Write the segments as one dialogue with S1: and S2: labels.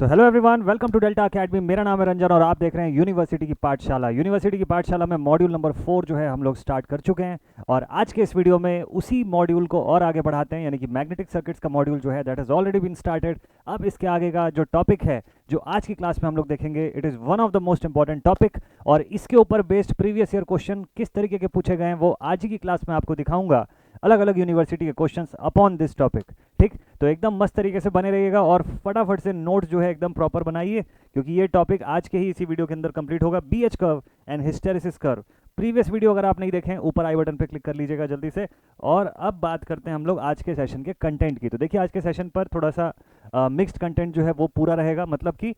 S1: So hello everyone, welcome to Delta Academy. मेरा नाम है रंजन और आप देख रहे हैं यूनिवर्सिटी की पाठशाला। यूनिवर्सिटी की पाठशाला में मॉड्यूल नंबर 4 जो है हम लोग स्टार्ट कर चुके हैं और आज के इस वीडियो में उसी मॉड्यूल को और आगे बढ़ाते हैं, यानी कि मैग्नेटिक सर्किट्स का मॉड्यूल जो है that has already been started. अब इसके आगे का जो टॉपिक है जो आज की क्लास में हम लोग देखेंगे, it is one of the most important topic और इसके ऊपर बेस्ड प्रीवियस ईयर क्वेश्चन किस तरीके के पूछे गए हैं वो आज ही की क्लास में आपको दिखाऊंगा, अलग अलग यूनिवर्सिटी के क्वेश्चंस अपॉन दिस टॉपिक। ठीक, तो एकदम मस्त तरीके से बने रहिएगा और फटाफट से नोट जो है एकदम प्रॉपर बनाइए, क्योंकि ये टॉपिक आज के ही इसी वीडियो के अंदर कंप्लीट होगा। BH curve and hysteresis curve, previous video अगर आप नहीं देखें ऊपर आई बटन पे क्लिक कर लीजिएगा जल्दी से। और अब बात करते हैं हम लोग आज के सेशन के कंटेंट की। तो देखिए, आज के सेशन पर थोड़ा सा मिक्स्ड कंटेंट जो है वो पूरा रहेगा, मतलब कि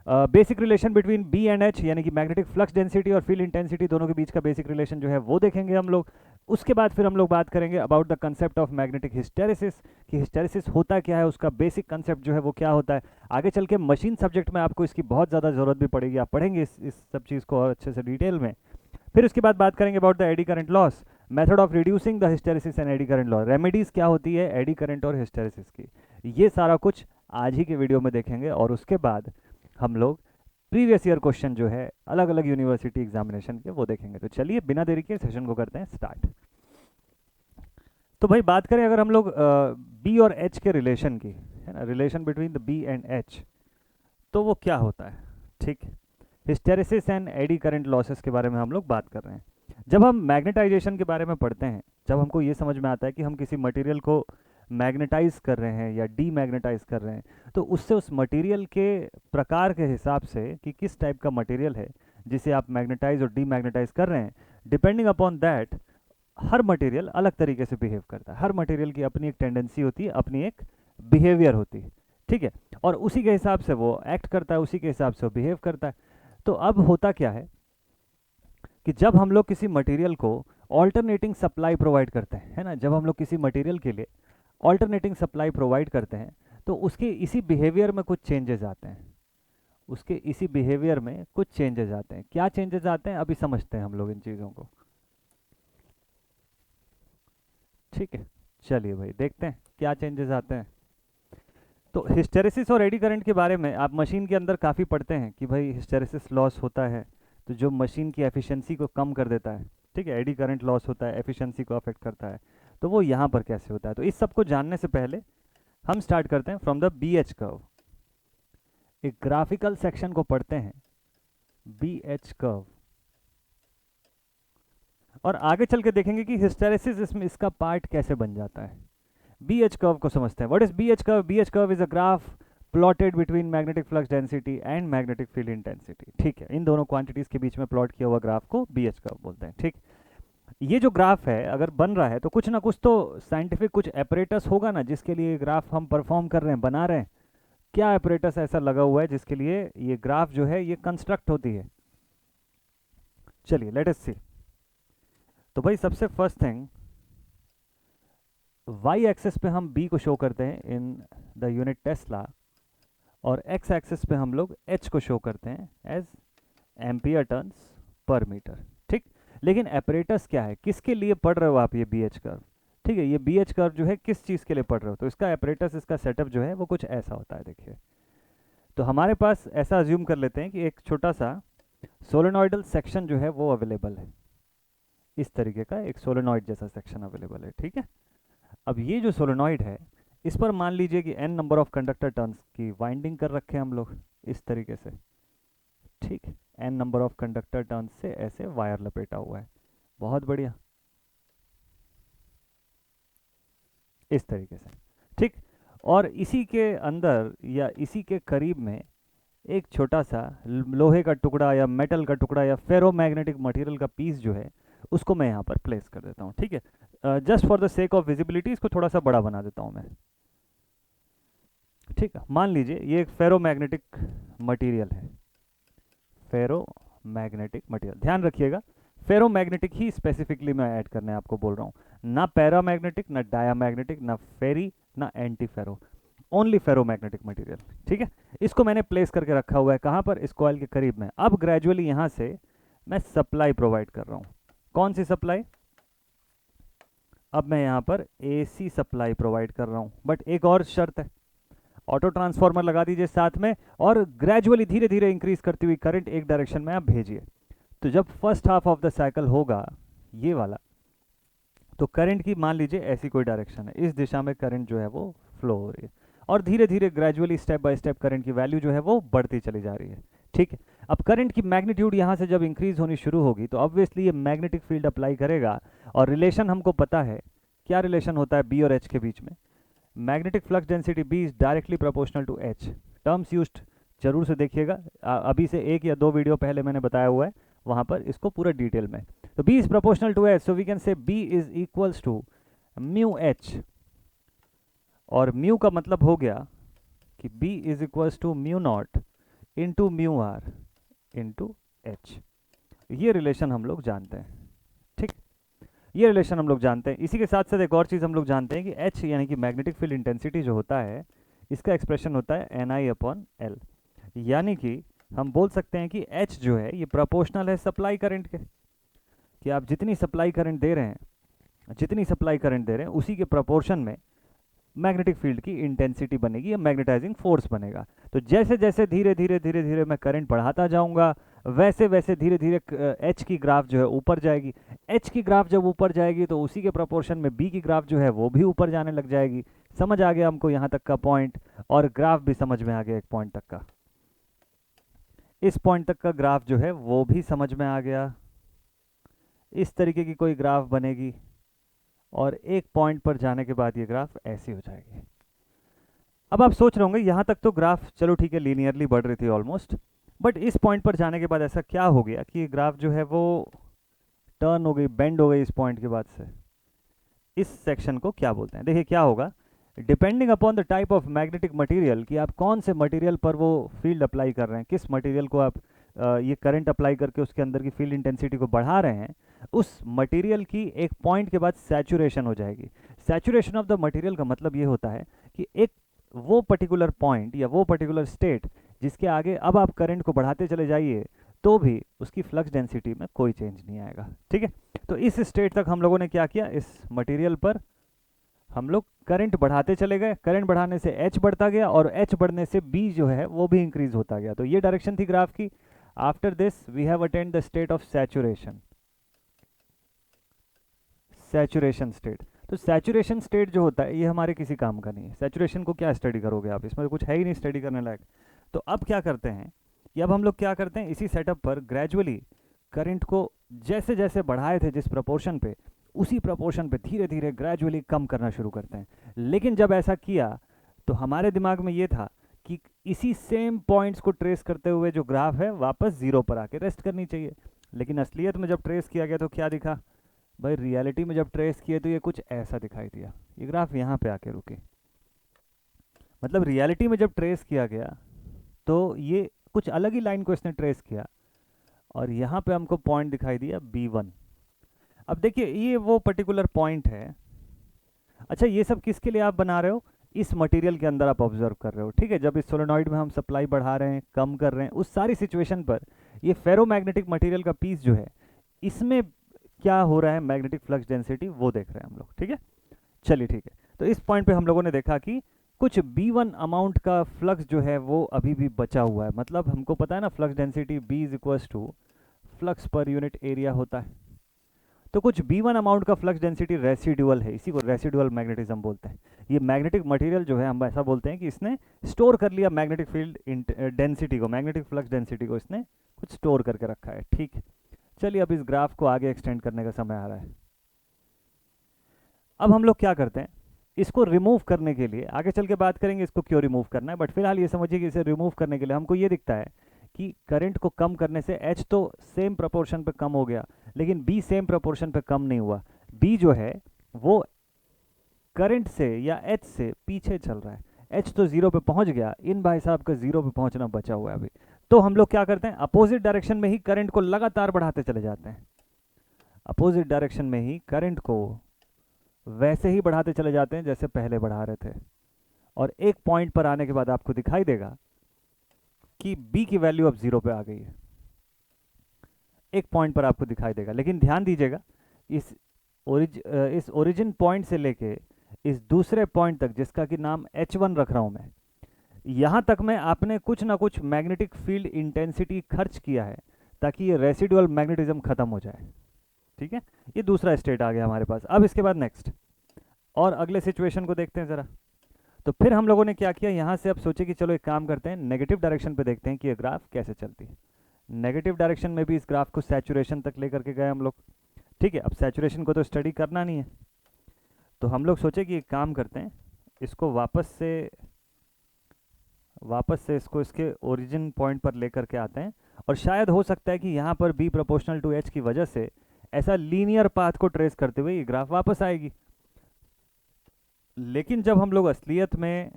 S1: basic relation between B and H, यानी कि मैग्नेटिक फ्लक्स डेंसिटी और फील्ड इंटेंसिटी दोनों के बीच का बेसिक रिलेशन जो है वो देखेंगे हम लोग। उसके बाद फिर हम लोग बात करेंगे about the concept of magnetic hysteresis, कि हिस्टेरेसिस होता क्या है, उसका बेसिक कंसेप्ट जो है वो क्या होता है। आगे चल के मशीन सब्जेक्ट में आपको इसकी बहुत ज़्यादा ज़रूरत भी पड़ेगी, आप पढ़ेंगे इस सब चीज़ को और अच्छे से डिटेल में। फिर उसके बाद बात करेंगे about the AD current loss, method of reducing the hysteresis and eddy current loss, remedies क्या होती है एडी करंट और हिस्टेरेसिस की। ये सारा कुछ आज ही के वीडियो में देखेंगे और उसके बाद हम लोग प्रीवियस ईयर क्वेश्चन जो है अलग अलग यूनिवर्सिटी एग्जामिनेशन के वो देखेंगे। तो चलिए बिना देरी के सेशन को करते हैं स्टार्ट। तो भाई बात करें अगर हम लोग बी और एच के रिलेशन की, है ना, relation between the B and H, तो वो क्या होता है। ठीक, hysteresis and eddy current losses के बारे में हम लोग बात कर रहे हैं। जब हम मैग्नेटाइजेशन के बारे में पढ़ते हैं, जब हमको ये समझ में आता है कि हम किसी मटेरियल को मैग्नेटाइज कर रहे हैं या डीमैग्नेटाइज कर रहे हैं, तो उससे उस मटेरियल के प्रकार के हिसाब से कि किस टाइप का मटेरियल है जिसे आप मैग्नेटाइज और डीमैग्नेटाइज कर रहे हैं, depending upon that her material अलग तरीके से बिहेव करता है। हर मटेरियल की अपनी एक टेंडेंसी होती है, अपनी एक बिहेवियर होती है। ठीक है, और उसी के हिसाब से वो एक्ट करता है, उसी के हिसाब से वो बिहेव करता है। तो अब होता क्या है कि जब हम लोग किसी मटेरियल को ऑल्टरनेटिंग सप्लाई प्रोवाइड करते हैं, है ना, जब हम लोग किसी मटेरियल के लिए ऑल्टरनेटिंग सप्लाई प्रोवाइड करते हैं तो उसके इसी बिहेवियर में कुछ चेंजेस आते हैं। उसके इसी बिहेवियर में कुछ चेंजेस आते हैं। क्या चेंजेस आते हैं अभी समझते हैं हम लोग इन चीज़ों को। ठीक है, चलिए भाई देखते हैं क्या चेंजेस आते हैं। तो हिस्टेरेसिस और एडी करंट के बारे में आप मशीन के अंदर काफ़ी पढ़ते हैं कि भाई हिस्टेरेसिस लॉस होता है तो जो मशीन की एफिशिएंसी को कम कर देता है। ठीक है, एडी करंट लॉस होता है, एफिशिएंसी को अफेक्ट करता है। तो वो यहाँ पर कैसे होता है, तो इस सब को जानने से पहले हम स्टार्ट करते हैं from the B H curve. एक ग्राफिकल सेक्शन को पढ़ते हैं, बी एच कर्व, और आगे चल के देखेंगे कि हिस्टेरेसिस इसमें इसका पार्ट कैसे बन जाता है। बी एच कर्व को समझते हैं। What is B H curve? B H curve is a graph plotted between magnetic flux density and magnetic field intensity. ठीक है, इन दोनों क्वांटिटीज के बीच में प्लॉट किया हुआ ग्राफ को बी एच कर्व बोलते हैं। ठीक, ये जो ग्राफ है अगर बन रहा है तो कुछ ना कुछ तो साइंटिफिक कुछ एपरेटस होगा ना जिसके लिए ग्राफ हम परफॉर्म कर रहे हैं, बना रहे हैं। क्या एपरेटस ऐसा लगा हुआ है जिसके लिए ये ग्राफ जो है ये कंस्ट्रक्ट होती है। चलिए लेट अस सी। तो भाई सबसे फर्स्ट थिंग, वाई एक्सेस पे हम बी को शो करते हैं इन द यूनिट टेस्ला, और एक्स एक्सेस पे हम लोग एच को शो करते हैं as ampere turns per metre. ठीक, लेकिन एपरेटस क्या है, किसके लिए पढ़ रहे हो आप ये बी एच कर्व। ठीक है, ये बी एच कर्व जो है किस चीज़ के लिए पढ़ रहे हो, तो इसका एपरेटस, इसका सेटअप जो है वो कुछ ऐसा होता है। देखिए, तो हमारे पास ऐसा अज्यूम कर लेते हैं कि एक छोटा सा सोलेनॉइडल सेक्शन जो है वो अवेलेबल है। इस तरीके का एक सोलेनॉइड जैसा सेक्शन अवेलेबल है। ठीक है, अब ये जो सोलेनॉइड है इस पर मान लीजिए कि n number of conductor turns की वाइंडिंग कर रखे हैं हम लोग इस तरीके से। ठीक, n number of conductor turns से ऐसे वायर लपेटा हुआ है। बहुत बढ़िया, इस तरीके से। ठीक, और इसी के अंदर या इसी के करीब में एक छोटा सा लोहे का टुकड़ा या मेटल का टुकड़ा या फेरोमैग्नेटिक मटेरियल का पीस जो है उसको मैं यहाँ पर प्लेस कर देता हूँ। ठीक है, just for the sake of visibility इसको थोड़ा सा बड़ा बना देता हूँ मैं। ठीक है, मान लीजिए ये एक फेरोमैग्नेटिक मटेरियल है, फेरोमैग्नेटिक मटेरियल। ध्यान रखिएगा, फेरोमैग्नेटिक ही स्पेसिफिकली मैं ऐड करने आपको बोल रहा हूँ, ना पैरामैग्नेटिक, ना डायामैग्नेटिक, ना फेरी, ना anti ferro, only ferromagnetic material. ठीक है, इसको मैंने प्लेस करके रखा हुआ है कहाँ पर, इस कॉइल के करीब में। अब ग्रेजुअली यहाँ से मैं सप्लाई प्रोवाइड कर रहा हूँ। कौन सी सप्लाई? अब मैं यहाँ पर एसी सप्लाई प्रोवाइड कर रहा हूँ, बट एक और शर्त है, ऑटो ट्रांसफार्मर लगा दीजिए साथ में, और ग्रेजुअली धीरे धीरे इंक्रीज करती हुई करंट एक डायरेक्शन में आप भेजिए। तो जब first half of the cycle होगा ये वाला, तो करंट की मान लीजिए ऐसी कोई डायरेक्शन है, इस दिशा में करंट जो है वो फ्लो हो रही है, और धीरे धीरे gradually step by step current की वैल्यू जो है वो बढ़ती चली जा रही है। ठीक है, अब करंट की मैग्नीट्यूड यहाँ से जब इंक्रीज होनी शुरू होगी तो ऑब्वियसली ये मैग्नेटिक फील्ड अप्लाई करेगा, और रिलेशन हमको पता है, क्या रिलेशन होता है बी और एच के बीच में? Magnetic flux density B is directly proportional to H. Terms used जरूर से देखिएगा, अभी से 1 या 2 वीडियो पहले मैंने बताया हुआ है, वहाँ पर इसको पूरा डिटेल में। तो B is proportional to H, so we can say B is equals to mu H, और म्यू का मतलब हो गया कि B is equals to mu not into mu r into H। ये रिलेशन हम लोग जानते हैं। ठीक, ये रिलेशन हम लोग जानते हैं। इसी के साथ साथ एक और चीज़ हम लोग जानते हैं कि H यानी कि मैग्नेटिक फील्ड इंटेंसिटी जो होता है, इसका एक्सप्रेशन होता है NI/L, यानी कि हम बोल सकते हैं कि H जो है ये प्रोपोर्शनल है सप्लाई करंट के, कि आप जितनी सप्लाई करंट दे रहे हैं उसी के प्रोपोर्शन में मैग्नेटिक फील्ड की इंटेंसिटी बनेगी या मैग्नेटाइजिंग फोर्स बनेगा। तो जैसे जैसे धीरे धीरे मैं करंट बढ़ाता जाऊंगा, वैसे वैसे धीरे धीरे H की ग्राफ जो है ऊपर जाएगी। H की ग्राफ जब ऊपर जाएगी तो उसी के प्रोपोर्शन में B की ग्राफ जो है वो भी ऊपर जाने लग जाएगी। समझ आ गया हमको यहाँ तक का पॉइंट, और ग्राफ भी समझ में आ गया एक पॉइंट तक का, इस पॉइंट तक का ग्राफ जो है वो भी समझ में आ गया। इस तरीके की कोई ग्राफ बनेगी, और एक पॉइंट पर जाने के बाद ये ग्राफ ऐसी हो जाएगी। अब आप सोच रहे होंगे यहाँ तक तो ग्राफ चलो ठीक है लीनियरली बढ़ रही थी ऑलमोस्ट, बट इस पॉइंट पर जाने के बाद ऐसा क्या हो गया कि ये ग्राफ जो है वो टर्न हो गई, बेंड हो गई इस पॉइंट के बाद से। इस सेक्शन को क्या बोलते हैं? देखिए क्या होगा, depending upon the type of magnetic material, कि आप कौन से मटेरियल पर वो फील्ड अप्लाई कर रहे हैं, किस मटेरियल को आप ये करंट अप्लाई करके उसके अंदर की फील्ड इंटेंसिटी को बढ़ा रहे हैं, उस मटेरियल की एक पॉइंट के बाद सैचुरेशन हो जाएगी। सैचुरेशन ऑफ द मटेरियल का मतलब ये होता है कि एक वो पर्टिकुलर पॉइंट या वो पर्टिकुलर स्टेट जिसके आगे अब आप करंट को बढ़ाते चले जाइए तो भी उसकी फ्लक्स डेंसिटी में कोई चेंज नहीं आएगा। ठीक है, तो इस स्टेट तक हम लोगों ने क्या किया, इस मटेरियल पर हम लोग करंट बढ़ाते चले गए, करंट बढ़ाने से H बढ़ता गया, और H बढ़ने से B जो है वो भी इंक्रीज होता गया। तो ये डायरेक्शन थी ग्राफ की। After this we have attend the state of saturation, saturation state. तो सैचुरेशन स्टेट जो होता है ये हमारे किसी काम का नहीं है। सैचुरेशन को क्या स्टडी करोगे आप, इसमें कुछ है ही नहीं स्टडी करने लायक। तो अब क्या करते हैं कि अब हम लोग क्या करते हैं, इसी सेटअप पर ग्रेजुअली करंट को जैसे जैसे बढ़ाए थे जिस प्रपोर्शन पे, उसी प्रपोर्शन पे धीरे धीरे ग्रेजुअली कम करना शुरू करते हैं। लेकिन जब ऐसा किया तो हमारे दिमाग में ये था कि इसी सेम पॉइंट्स को ट्रेस करते हुए जो ग्राफ है वापस जीरो पर आके रेस्ट करनी चाहिए। लेकिन असलियत में जब ट्रेस किया गया तो क्या दिखा भाई, रियलिटी में जब ट्रेस किए तो ये कुछ ऐसा दिखाई दिया, ये ग्राफ यहाँ पे आके रुके। मतलब रियलिटी में जब ट्रेस किया गया तो ये कुछ अलग ही लाइन को इसने ट्रेस किया, और यहाँ पे हमको पॉइंट दिखाई दिया B1। अब देखिए ये वो पर्टिकुलर पॉइंट है। अच्छा, ये सब किसके लिए आप बना रहे हो, इस मटेरियल के अंदर आप ऑब्जर्व कर रहे हो। ठीक है, जब इस सोलेनॉइड में हम सप्लाई बढ़ा रहे हैं, कम कर रहे हैं, उस सारी सिचुएशन पर ये फेरोमैग्नेटिक मटेरियल का पीस जो है, इसमें क्या हो रहा है, मैग्नेटिक फ्लक्स डेंसिटी वो देख रहे हैं हम लोग। ठीक है, चलिए ठीक है। तो इस पॉइंट पे हम लोगों ने देखा कि कुछ B1 अमाउंट का फ्लक्स जो है वो अभी भी बचा हुआ है। मतलब हमको पता है ना, flux density B is equals to flux per unit area होता है। तो कुछ B1 अमाउंट का फ्लक्स डेंसिटी रेसिडुअल है, इसी को रेसिडुअल मैग्नेटिज्म बोलते हैं। ये मैग्नेटिक मटेरियल जो है हम ऐसा बोलते हैं कि इसने स्टोर कर लिया मैग्नेटिक फील्ड डेंसिटी को, मैग्नेटिक फ्लक्स डेंसिटी को इसने कुछ स्टोर करके रखा है। ठीक है, चलिए अब इस ग्राफ को आगे एक्सटेंड करने का समय आ रहा है। अब हम लोग क्या करते हैं, इसको रिमूव करने के लिए आगे चल के बात करेंगे इसको क्यों रिमूव करना है, बट फिलहाल ये समझिए कि इसे रिमूव करने के लिए हमको ये दिखता है कि करंट को कम करने से H तो सेम प्रोपोर्शन पे कम हो गया, लेकिन B सेम प्रोपोर्शन पे कम नहीं हुआ। B जो है वो करंट से या H से पीछे चल रहा है। H तो जीरो पे पहुंच गया, इन भाई साहब का जीरो पे पहुंचना बचा हुआ है अभी। तो हम लोग क्या करते हैं, अपोजिट डायरेक्शन में ही करंट को लगातार बढ़ाते चले जाते हैं। अपोजिट डायरेक्शन में ही करंट को वैसे ही बढ़ाते चले जाते हैं जैसे पहले बढ़ा रहे थे, और एक पॉइंट पर आने के बाद आपको दिखाई देगा कि B की वैल्यू अब जीरो पे आ गई है। एक पॉइंट पर आपको दिखाई देगा, लेकिन ध्यान दीजिएगा इस ओरिजिन पॉइंट से लेके इस दूसरे पॉइंट तक जिसका कि नाम H1 रख रहा हूं मैं, यहाँ तक में आपने कुछ ना कुछ मैग्नेटिक फील्ड इंटेंसिटी खर्च किया है ताकि ये रेसिडुअल मैग्नेटिज्म खत्म हो जाए। ठीक है, ये दूसरा स्टेट आ गया हमारे पास। अब इसके बाद नेक्स्ट और अगले सिचुएशन को देखते हैं ज़रा। तो फिर हम लोगों ने क्या किया, यहाँ से अब सोचे कि चलो एक काम करते हैं, नेगेटिव डायरेक्शन पे देखते हैं कि ये ग्राफ कैसे चलती है। नेगेटिव डायरेक्शन में भी इस ग्राफ को सैचुरेशन तक लेकर के गए हम लोग। ठीक है, अब सैचुरेशन को तो स्टडी करना नहीं है, तो हम लोग सोचे कि एक काम करते हैं, इसको वापस से इसको इसके ओरिजिन पॉइंट पर लेकर के आते हैं। और शायद हो सकता है कि यहाँ पर बी प्रोपोर्शनल टू एच की वजह से ऐसा लीनियर पाथ को ट्रेस करते हुए ये ग्राफ वापस आएगी। लेकिन जब हम लोग असलियत में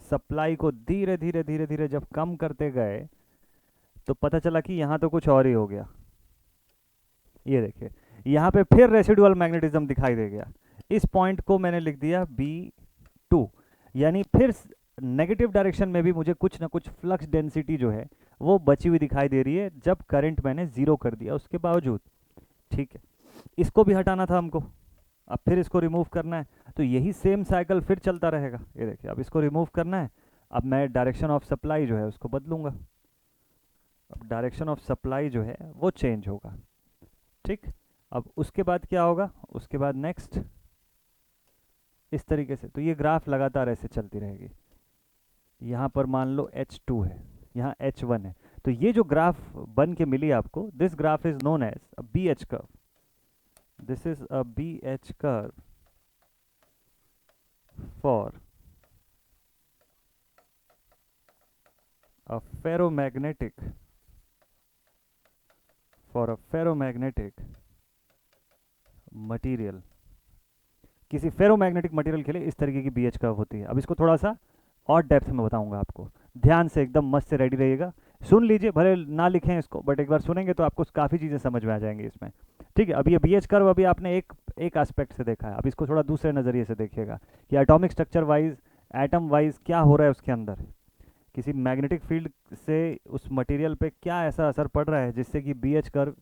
S1: सप्लाई को धीरे धीरे धीरे धीरे जब कम करते गए तो पता चला कि यहाँ तो कुछ और ही हो गया। ये देखिए, यहाँ पे फिर रेसिडुअल मैग्नेटिज्म दिखाई दे गया। इस पॉइंट को मैंने लिख दिया B2, यानी फिर नेगेटिव डायरेक्शन में भी मुझे कुछ ना कुछ फ्लक्स डेंसिटी जो है वो बची हुई दिखाई दे रही है, जब करंट मैंने ज़ीरो कर दिया उसके बावजूद। ठीक है, इसको भी हटाना था हमको, अब फिर इसको रिमूव करना है, तो यही सेम साइकिल फिर चलता रहेगा। ये देखिए, अब इसको रिमूव करना है, अब मैं डायरेक्शन ऑफ सप्लाई जो है उसको बदलूंगा। अब डायरेक्शन ऑफ सप्लाई जो है वो चेंज होगा। ठीक, अब उसके बाद क्या होगा, उसके बाद नेक्स्ट इस तरीके से, तो ये ग्राफ लगातार ऐसे चलती रहेगी। यहाँ पर मान लो H2 है, यहाँ H1 है, तो ये जो ग्राफ बन के मिली आपको, this graph is known as a BH curve. This is a BH curve for a ferromagnetic material. किसी फेरोमैग्नेटिक मटेरियल के लिए इस तरीके की BH कर्व होती है। अब इसको थोड़ा सा और डेप्थ में बताऊंगा आपको, ध्यान से एकदम मस्त से रेडी रहिएगा, सुन लीजिए, भले ना लिखें इसको बट एक बार सुनेंगे तो आपको काफ़ी चीज़ें समझ में आ जाएंगी इसमें। ठीक है, अब ये BH कर्व अभी आपने एक एस्पेक्ट से देखा है, अब इसको थोड़ा दूसरे नज़रिए से देखिएगा कि atomic structure wise, atom wise क्या हो रहा है उसके अंदर, किसी मैग्नेटिक फील्ड से उस मटेरियल पे क्या ऐसा असर पड़ रहा है जिससे कि BH कर्व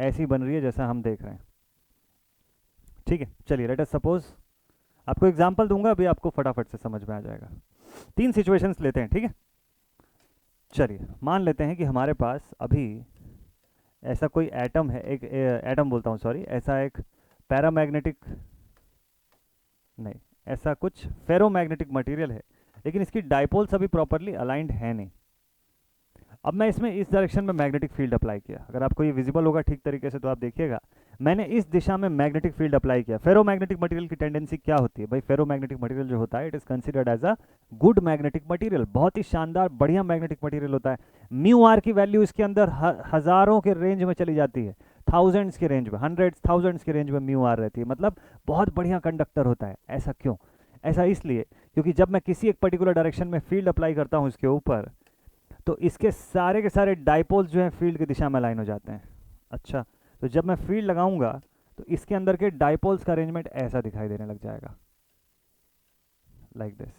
S1: ऐसी बन रही है जैसा हम देख रहे हैं। ठीक है, चलिए लेट अस सपोज, आपको एग्जांपल दूंगा, अभी आपको फटाफट से समझ में आ जाएगा। 3 सिचुएशंस लेते हैं, ठीक है। चलिए मान लेते हैं कि हमारे पास अभी ऐसा कोई एटम है, एक एटम बोलता हूँ सॉरी, ऐसा एक पैरामैग्नेटिक नहीं, ऐसा कुछ फेरोमैग्नेटिक मटेरियल है, लेकिन इसकी डाइपोल्स अभी प्रॉपरली अलाइंड है नहीं। अब मैं इसमें इस डायरेक्शन में मैग्नेटिक फील्ड अप्लाई किया, अगर आपको ये विजिबल होगा ठीक तरीके से तो आप देखिएगा, मैंने इस दिशा में मैग्नेटिक फील्ड अप्लाई किया। फेरोमैग्नेटिक मटेरियल की टेंडेंसी क्या होती है भाई, फेरोमैग्नेटिक मटेरियल जो होता है it is considered as a good magnetic material, बहुत ही शानदार बढ़िया मैग्नेटिक मटेरियल होता है। म्यू आर की वैल्यू इसके अंदर हजारों के रेंज में चली जाती है, थाउजेंड्स के रेंज में, हंड्रेड्स थाउजेंड्स के रेंज में म्यू आर रहती है, मतलब बहुत बढ़िया कंडक्टर होता है। ऐसा क्यों? ऐसा इसलिए क्योंकि जब मैं किसी एक पर्टिकुलर डायरेक्शन में फील्ड अप्लाई करता हूँ इसके ऊपर, तो इसके सारे के सारे डाइपोल्स जो हैं फील्ड की दिशा में अलाइन हो जाते हैं। अच्छा, तो जब मैं फील्ड लगाऊंगा तो इसके अंदर के डाइपोल्स का अरेंजमेंट ऐसा दिखाई देने लग जाएगा, लाइक दिस।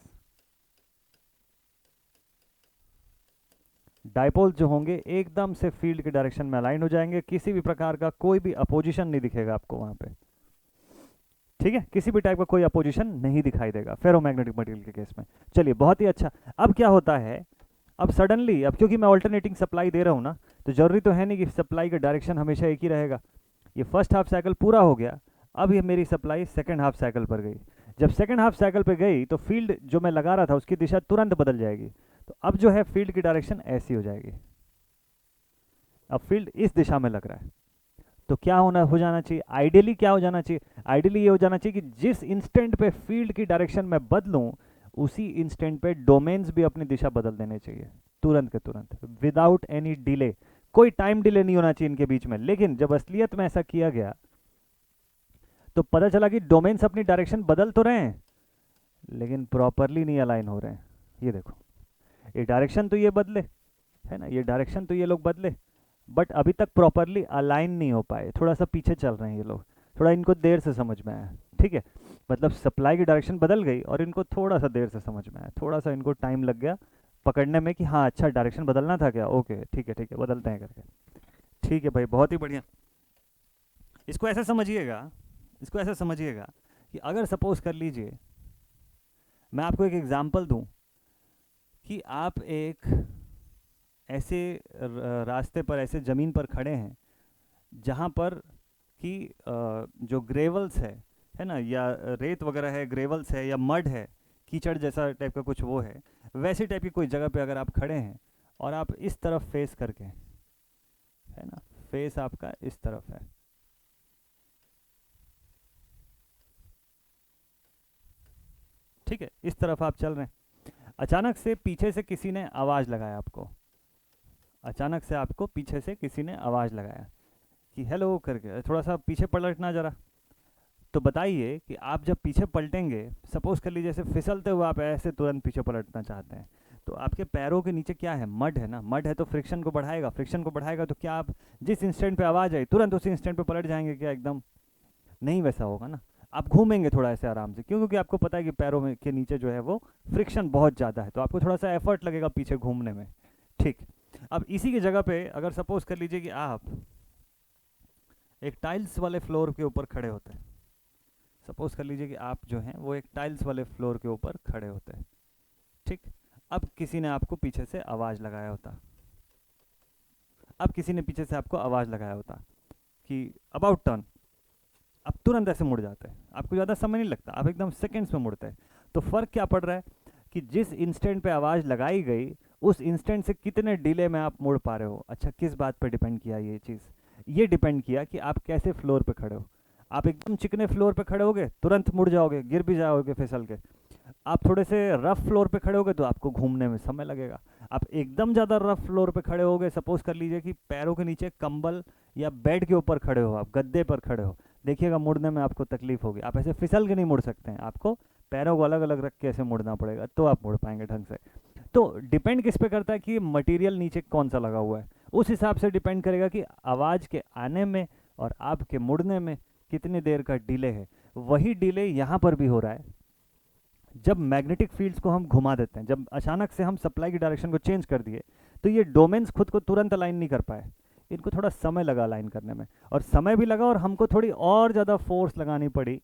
S1: डाइपोल्स जो होंगे एकदम से फील्ड के डायरेक्शन में अलाइन हो जाएंगे, किसी भी प्रकार का कोई भी अपोजिशन नहीं दिखेगा आपको वहां पे। ठीक है, किसी भी टाइप का कोई अपोजिशन नहीं दिखाई देगा फेरोमैग्नेटिक मटेरियल के केस में। चलिए बहुत ही अच्छा। अब क्या होता है, अब सडनली, अब क्योंकि मैं ऑल्टरनेटिंग सप्लाई दे रहा हूँ ना, तो जरूरी तो है नहीं कि सप्लाई का डायरेक्शन हमेशा एक ही रहेगा। ये फर्स्ट हाफ साइकिल पूरा हो गया, अब ये मेरी सप्लाई सेकंड हाफ साइकिल पर गई। जब सेकंड हाफ साइकिल पे गई तो फील्ड जो मैं लगा रहा था उसकी दिशा तुरंत बदल जाएगी, तो अब जो है फील्ड की डायरेक्शन ऐसी हो जाएगी। अब फील्ड इस दिशा में लग रहा है, तो क्या हो जाना चाहिए, आइडियली क्या हो जाना चाहिए, आइडियली ये हो जाना चाहिए कि जिस इंस्टेंट पे फील्ड की डायरेक्शन में बदलूं उसी इंस्टेंट पे डोमेन्स भी अपनी दिशा बदल देने चाहिए, तुरंत के तुरंत, विदाउट एनी डिले। कोई टाइम डिले नहीं होना चाहिए इनके बीच में। लेकिन जब असलियत में ऐसा किया गया तो पता चला कि डोमेन्स अपनी डायरेक्शन बदल तो रहे हैं लेकिन प्रॉपरली नहीं अलाइन हो रहे हैं। ये देखो, ये डायरेक्शन तो ये बदले है ना, ये डायरेक्शन तो ये लोग बदले, बट अभी तक प्रॉपरली अलाइन नहीं हो पाए, थोड़ा सा पीछे चल रहे हैं ये लोग, थोड़ा इनको देर से समझ में आया। ठीक है, मतलब सप्लाई की डायरेक्शन बदल गई और इनको थोड़ा सा देर से समझ में आया, थोड़ा सा इनको टाइम लग गया पकड़ने में कि हाँ अच्छा डायरेक्शन बदलना था क्या, ओके ठीक है बदलते हैं करके। ठीक है भाई, बहुत ही बढ़िया। इसको ऐसा समझिएगा, इसको ऐसा समझिएगा कि अगर सपोज कर लीजिए मैं आपको एक एग्जांपल दूं कि आप एक ऐसे रास्ते पर, ऐसे ज़मीन पर खड़े हैं जहाँ पर कि जो ग्रेवल्स है ना, या रेत वगैरह है, ग्रेवल्स है या मड है, कीचड़ जैसा टाइप का कुछ वो है, वैसे टाइप की कोई जगह पे अगर आप खड़े हैं और आप इस तरफ फेस करके, है ना, फेस आपका इस तरफ है, ठीक है, इस तरफ आप चल रहे हैं, अचानक से पीछे से किसी ने आवाज़ लगाया आपको, अचानक से आपको पीछे से किसी ने आवाज़ लगाया कि हेलो करके, थोड़ा सा पीछे पलटना ज़रा। तो बताइए कि आप जब पीछे पलटेंगे, सपोज कर लीजिए जैसे फिसलते हुए आप ऐसे तुरंत पीछे पलटना चाहते हैं, तो आपके पैरों के नीचे क्या है, मड है ना, मड है तो फ्रिक्शन को बढ़ाएगा, फ्रिक्शन को बढ़ाएगा तो क्या आप जिस इंस्टेंट पे आवाज़ आई तुरंत उसी इंस्टेंट पे पलट जाएंगे क्या? एकदम नहीं वैसा होगा ना, आप घूमेंगे थोड़ा ऐसे आराम से, क्यों? क्योंकि आपको पता है कि पैरों में के नीचे जो है वो फ्रिक्शन बहुत ज़्यादा है, तो आपको थोड़ा सा एफर्ट लगेगा पीछे घूमने में, ठीक। अब इसी की जगह पे अगर सपोज कर लीजिए कि आप एक टाइल्स वाले फ्लोर के ऊपर खड़े होते हैं, सपोज कर लीजिए कि आप जो हैं वो एक टाइल्स वाले फ्लोर के ऊपर खड़े होते हैं, ठीक। अब किसी ने आपको पीछे से आवाज़ लगाया होता, अब किसी ने पीछे से आपको आवाज़ लगाया होता कि अबाउट टर्न, आप तुरंत ऐसे मुड़ जाते हैं, आपको ज़्यादा समय नहीं लगता, आप एकदम सेकेंड्स में मुड़ते हैं। तो फ़र्क क्या पड़ रहा है कि जिस इंस्टेंट पे आवाज़ लगाई गई उस इंस्टेंट से कितने डिले में आप मुड़ पा रहे हो। अच्छा, किस बात पर डिपेंड किया ये चीज़? ये डिपेंड किया कि आप कैसे फ्लोर पे खड़े हो। आप एकदम चिकने फ्लोर पे खड़े होगे तुरंत मुड़ जाओगे, गिर भी जाओगे फिसल के। आप थोड़े से रफ फ्लोर पे खड़े होगे तो आपको घूमने में समय लगेगा। आप एकदम ज़्यादा रफ फ्लोर पे खड़े होगे, सपोज कर लीजिए कि पैरों के नीचे कंबल या बेड के ऊपर खड़े हो, आप गद्दे पर खड़े हो, देखिएगा मुड़ने में आपको तकलीफ होगी, आप ऐसे फिसल के नहीं मुड़ सकते हैं, आपको पैरों को अलग अलग रख के ऐसे मुड़ना पड़ेगा तो आप मुड़ पाएंगे ढंग से। तो डिपेंड किस पे करता है कि मटेरियल नीचे कौन सा लगा हुआ है, उस हिसाब से डिपेंड करेगा कि आवाज़ के आने में और आपके मुड़ने में कितनी देर का डिले है। वही डिले यहाँ पर भी हो रहा है जब मैग्नेटिक फील्ड्स को हम घुमा देते हैं, जब अचानक से हम सप्लाई की डायरेक्शन को चेंज कर दिए तो ये डोमेन्स खुद को तुरंत अलाइन नहीं कर पाए, इनको थोड़ा समय लगा अलाइन करने में, और समय भी लगा और हमको थोड़ी और ज़्यादा फोर्स लगानी पड़ी,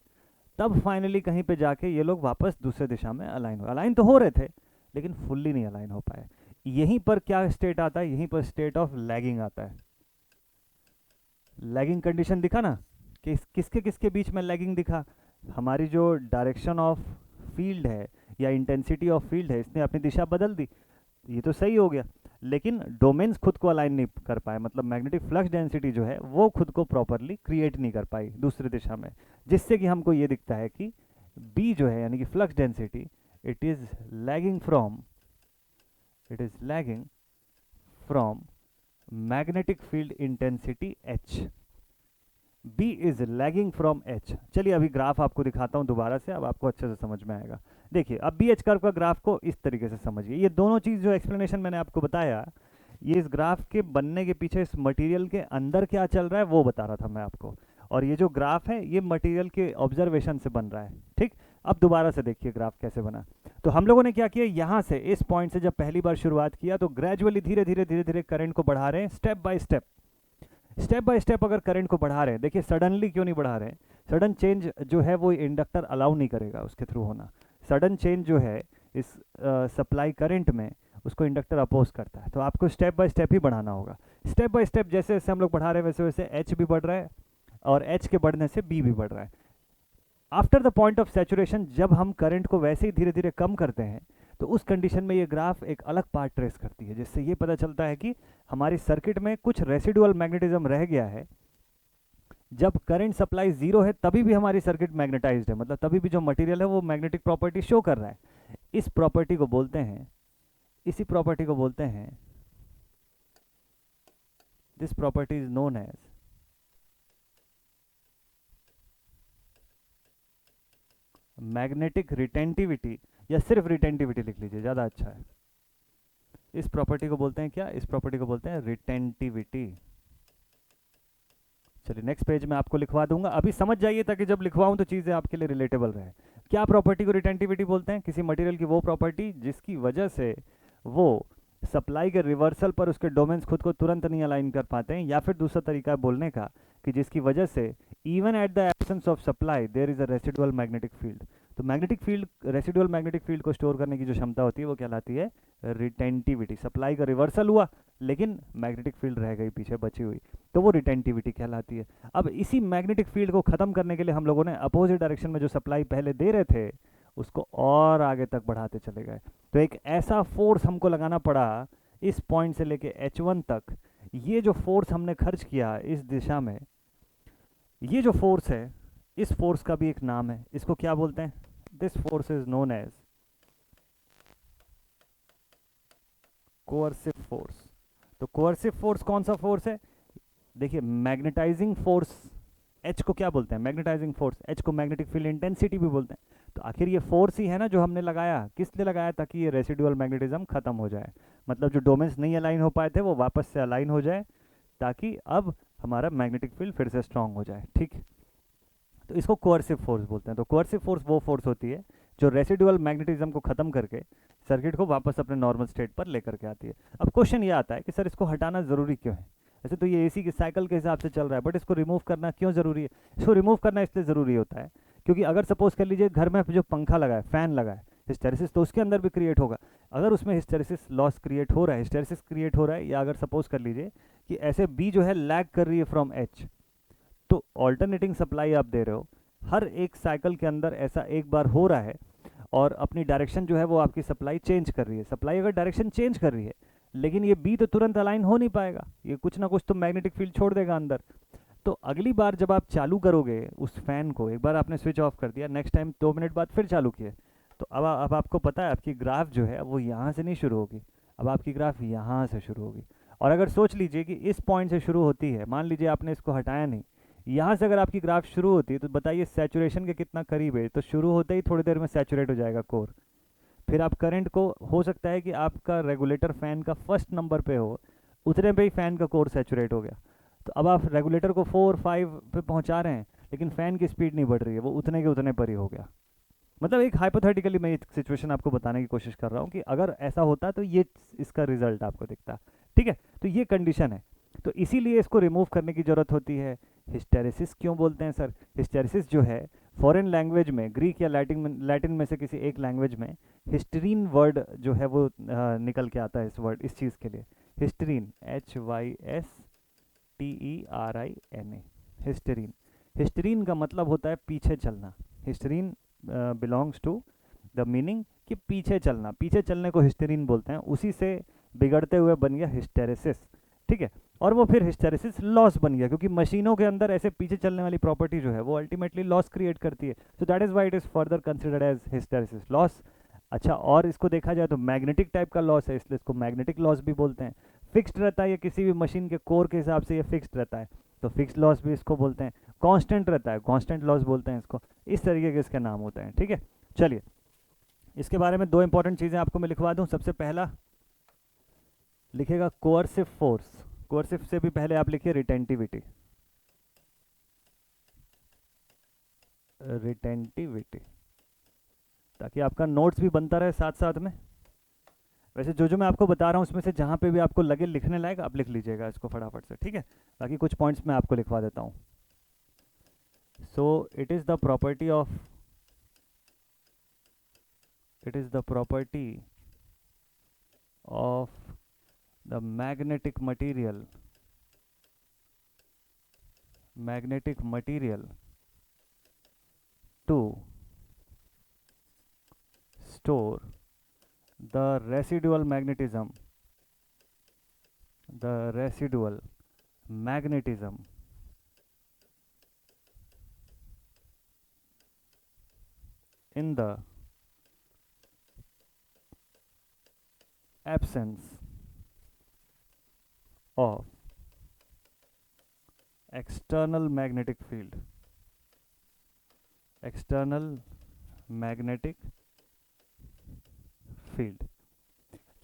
S1: तब फाइनली कहीं पे जाके ये लोग वापस दूसरे दिशा में अलाइन तो हो रहे थे लेकिन फुल्ली नहीं अलाइन हो पाए। यहीं पर क्या स्टेट आता है, यहीं पर स्टेट ऑफ लैगिंग आता है। लैगिंग कंडीशन दिखा ना, किसके किसके बीच में लैगिंग दिखा? हमारी जो डायरेक्शन ऑफ फील्ड है या इंटेंसिटी ऑफ फील्ड है, इसने अपनी दिशा बदल दी, ये तो सही हो गया, लेकिन डोमेन्स खुद को अलाइन नहीं कर पाए, मतलब मैग्नेटिक फ्लक्स डेंसिटी जो है वो खुद को प्रॉपरली क्रिएट नहीं कर पाई दूसरी दिशा में, जिससे कि हमको ये दिखता है कि बी जो है यानी कि flux density, it is lagging from magnetic field intensity H. B is lagging from H. चलिए अभी ग्राफ आपको दिखाता हूँ दोबारा से, अब आपको अच्छे से समझ में आएगा। देखिए अब बी एच कर्व का ग्राफ को इस तरीके से समझिए, ये दोनों चीज़ जो एक्सप्लेनेशन मैंने आपको बताया, ये इस ग्राफ के बनने के पीछे इस मटेरियल के अंदर क्या चल रहा है वो बता रहा था मैं आपको, और ये जो ग्राफ है ये मटेरियल के ऑब्जर्वेशन से बन रहा है, ठीक। अब दोबारा से देखिए ग्राफ कैसे बना। तो हम लोगों ने क्या किया, यहाँ से इस पॉइंट से जब पहली बार शुरुआत किया तो ग्रेजुअली धीरे धीरे धीरे धीरे करंट को बढ़ा रहे हैं, स्टेप बाय स्टेप अगर करंट को बढ़ा रहे हैं। देखिए सडनली क्यों नहीं बढ़ा रहे हैं, सडन चेंज जो है वो इंडक्टर अलाउ नहीं करेगा उसके थ्रू होना, सडन चेंज जो है इस सप्लाई करंट में उसको इंडक्टर अपोज करता है, तो आपको स्टेप बाय स्टेप ही बढ़ाना होगा। स्टेप बाय स्टेप जैसे जैसे हम लोग बढ़ा रहे हैं वैसे वैसे एच भी बढ़ रहा है और एच के बढ़ने से बी भी बढ़ रहा है। After the point of saturation जब हम करंट को वैसे ही धीरे धीरे कम करते हैं तो उस कंडीशन में ये ग्राफ एक अलग पार्ट ट्रेस करती है, जिससे ये पता चलता है कि हमारी सर्किट में कुछ रेसिडुअल मैग्नेटिज्म रह गया है। जब करंट सप्लाई जीरो है तभी भी हमारी सर्किट मैग्नेटाइज्ड है, मतलब तभी भी जो मटेरियल है वो मैग्नेटिक प्रॉपर्टी शो कर रहा है। इस प्रॉपर्टी को बोलते हैं, इसी प्रॉपर्टी को बोलते हैं, this property is known as magnetic retentivity, या सिर्फ रिटेंटिविटी लिख लीजिए ज़्यादा अच्छा है। इस प्रॉपर्टी को बोलते हैं क्या, इस प्रॉपर्टी को बोलते हैं रिटेंटिविटी। चलिए नेक्स्ट पेज में आपको लिखवा दूंगा, अभी समझ जाइए ताकि जब लिखवाऊं तो चीज़ें आपके लिए रिलेटेबल रहे। क्या प्रॉपर्टी को रिटेंटिविटी बोलते हैं? किसी मटेरियल की वो प्रॉपर्टी जिसकी वजह से वो सप्लाई के रिवर्सल पर उसके डोमेन्स खुद को तुरंत नहीं अलाइन कर पाते हैं, या फिर दूसरा तरीका है बोलने का कि जिसकी वजह से even at the absence of supply there is a residual magnetic field. तो magnetic field, residual magnetic field को स्टोर करने की जो क्षमता होती है वो कहलाती है रिटेंटिविटी, सप्लाई का रिवर्सल हुआ लेकिन मैग्नेटिक फील्ड रह गई पीछे बची हुई, तो वो रिटेंटिविटी कहलाती है। अब इसी मैग्नेटिक फील्ड को ख़त्म करने के लिए हम लोगों ने अपोजिट डायरेक्शन में जो सप्लाई पहले दे रहे थे उसको और आगे तक बढ़ाते चले गए। तो एक ऐसा फोर्स हमको लगाना पड़ा इस पॉइंट से लेके H1 तक। ये जो फोर्स हमने खर्च किया इस दिशा में, ये जो फोर्स है, इस फोर्स का भी एक नाम है, इसको क्या बोलते हैं? This force is known as coercive force. तो कोअर्सिव फोर्स कौन सा फोर्स है? देखिए, मैग्नेटाइजिंग फोर्स H को क्या बोलते हैं? Magnetizing force. H को मैग्नेटिक फील्ड इंटेंसिटी भी बोलते हैं। तो आखिर ये फोर्स ही है ना जो हमने लगाया, किस लिए लगाया? ताकि ये रेसिडुअल मैग्नेटिज्म खत्म हो जाए, मतलब जो डोमेन्स नहीं अलाइन हो पाए थे वो वापस से अलाइन हो जाए, ताकि अब हमारा मैग्नेटिक फील्ड फिर से स्ट्रांग हो जाए। ठीक, तो इसको कोअर्सिव फोर्स बोलते हैं। तो कोअर्सिव फोर्स वो फोर्स होती है जो रेसिडुअल मैग्नेटिज्म को ख़त्म करके सर्किट को वापस अपने नॉर्मल स्टेट पर लेकर के आती है। अब क्वेश्चन ये आता है कि सर इसको हटाना ज़रूरी क्यों है? वैसे तो ये एसी के साइकिल के हिसाब से चल रहा है, बट इसको रिमूव करना क्यों ज़रूरी है? इसको रिमूव करना इसलिए ज़रूरी होता है क्योंकि अगर सपोज कर लीजिए घर में जो पंखा लगा है, फ़ैन लगा है, हिस्टेरिसिस तो उसके अंदर भी क्रिएट होगा। अगर उसमें हिस्टेरिसिस लॉस क्रिएट हो रहा है, हिस्टेरिसिस क्रिएट हो रहा है, या अगर सपोज कर लीजिए कि ऐसे बी जो है लैग कर रही है फ्रॉम एच, तो ऑल्टरनेटिंग सप्लाई आप दे रहे हो, हर एक साइकिल के अंदर ऐसा एक बार हो रहा है और अपनी डायरेक्शन जो है वो आपकी सप्लाई चेंज कर रही है। सप्लाई अगर डायरेक्शन चेंज कर रही है लेकिन ये बी तो तुरंत अलाइन हो नहीं पाएगा, ये कुछ ना कुछ तो मैग्नेटिक फील्ड छोड़ देगा अंदर। तो अगली बार जब आप चालू करोगे उस फैन को, एक बार आपने स्विच ऑफ कर दिया, नेक्स्ट टाइम 2 मिनट बाद फिर चालू किए, तो अब आपको पता है आपकी ग्राफ जो है वो यहाँ से नहीं शुरू होगी, अब आपकी ग्राफ यहाँ से शुरू होगी। और अगर सोच लीजिए कि इस पॉइंट से शुरू होती है, मान लीजिए आपने इसको हटाया नहीं, यहाँ से अगर आपकी ग्राफ शुरू होती है तो बताइए सैचुरेशन के कितना करीब है? तो शुरू होते ही थोड़ी देर में सैचुरेट हो जाएगा कोर। फिर आप करंट को, हो सकता है कि आपका रेगुलेटर फैन का फर्स्ट नंबर पे हो, उतने पे ही फैन का कोर सैचुरेट हो गया। तो अब आप रेगुलेटर को 4-5 पे पहुंचा रहे हैं लेकिन फ़ैन की स्पीड नहीं बढ़ रही है, वो उतने के उतने पर ही हो गया। मतलब एक हाइपोथेटिकली मैं एक सिचुएशन आपको बताने की कोशिश कर रहा हूँ कि अगर ऐसा होता तो ये इसका रिजल्ट आपको दिखता। ठीक है, तो ये कंडीशन है, तो इसीलिए इसको रिमूव करने की ज़रूरत होती है। हिस्टेरिसिस क्यों बोलते हैं सर? हिस्टेरिसिस जो है फॉरेन लैंग्वेज में, ग्रीक या लैटिन में से किसी एक लैंग्वेज में हिस्टरीन वर्ड जो है वो निकल के आता है इस वर्ड, इस चीज़ के लिए। हिस्टरीन, HYSTERIN, हिस्टरीन। हिस्टरीन का मतलब होता है पीछे चलना। हिस्टरीन बिलोंग्स टू द मीनिंग कि पीछे चलना, पीछे चलने को हिस्टरीन बोलते हैं, उसी से बिगड़ते हुए बन गया हिस्टेरिसिस। ठीक है, और वो फिर हिस्टेरिसिस लॉस बन गया क्योंकि मशीनों के अंदर ऐसे पीछे चलने वाली प्रॉपर्टी जो है वो अल्टीमेटली लॉस क्रिएट करती है। So that is why it is further considered as hysteresis loss. अच्छा, और इसको देखा जाए तो मैग्नेटिक टाइप का लॉस है, इसलिए इसको मैग्नेटिक लॉस भी बोलते हैं। फिक्स्ड रहता है, ये किसी भी मशीन के कोर के हिसाब से ये फिक्स्ड रहता है, तो फिक्स्ड लॉस भी इसको बोलते हैं। कांस्टेंट रहता है, कांस्टेंट लॉस बोलते हैं इसको। इस तरीके के इसके नाम होते हैं। ठीक है, चलिए इसके बारे में 2 इंपॉर्टेंट चीज़ें आपको मैं लिखवा दूं। सबसे पहला लिखेगा कोअर्सिव फोर्स, कोअर्सिव से भी पहले आप लिखिए रिटेंटिविटी, रिटेंटिविटी, ताकि आपका नोट्स भी बनता रहे साथ साथ में। वैसे जो जो मैं आपको बता रहा हूँ उसमें से जहाँ पे भी आपको लगे लिखने लायक आप लिख लीजिएगा इसको फटाफट से। ठीक है, बाकी कुछ पॉइंट्स मैं आपको लिखवा देता हूँ। So it is the property of, it is the property of the magnetic material to store the residual magnetism in the absence of external magnetic field,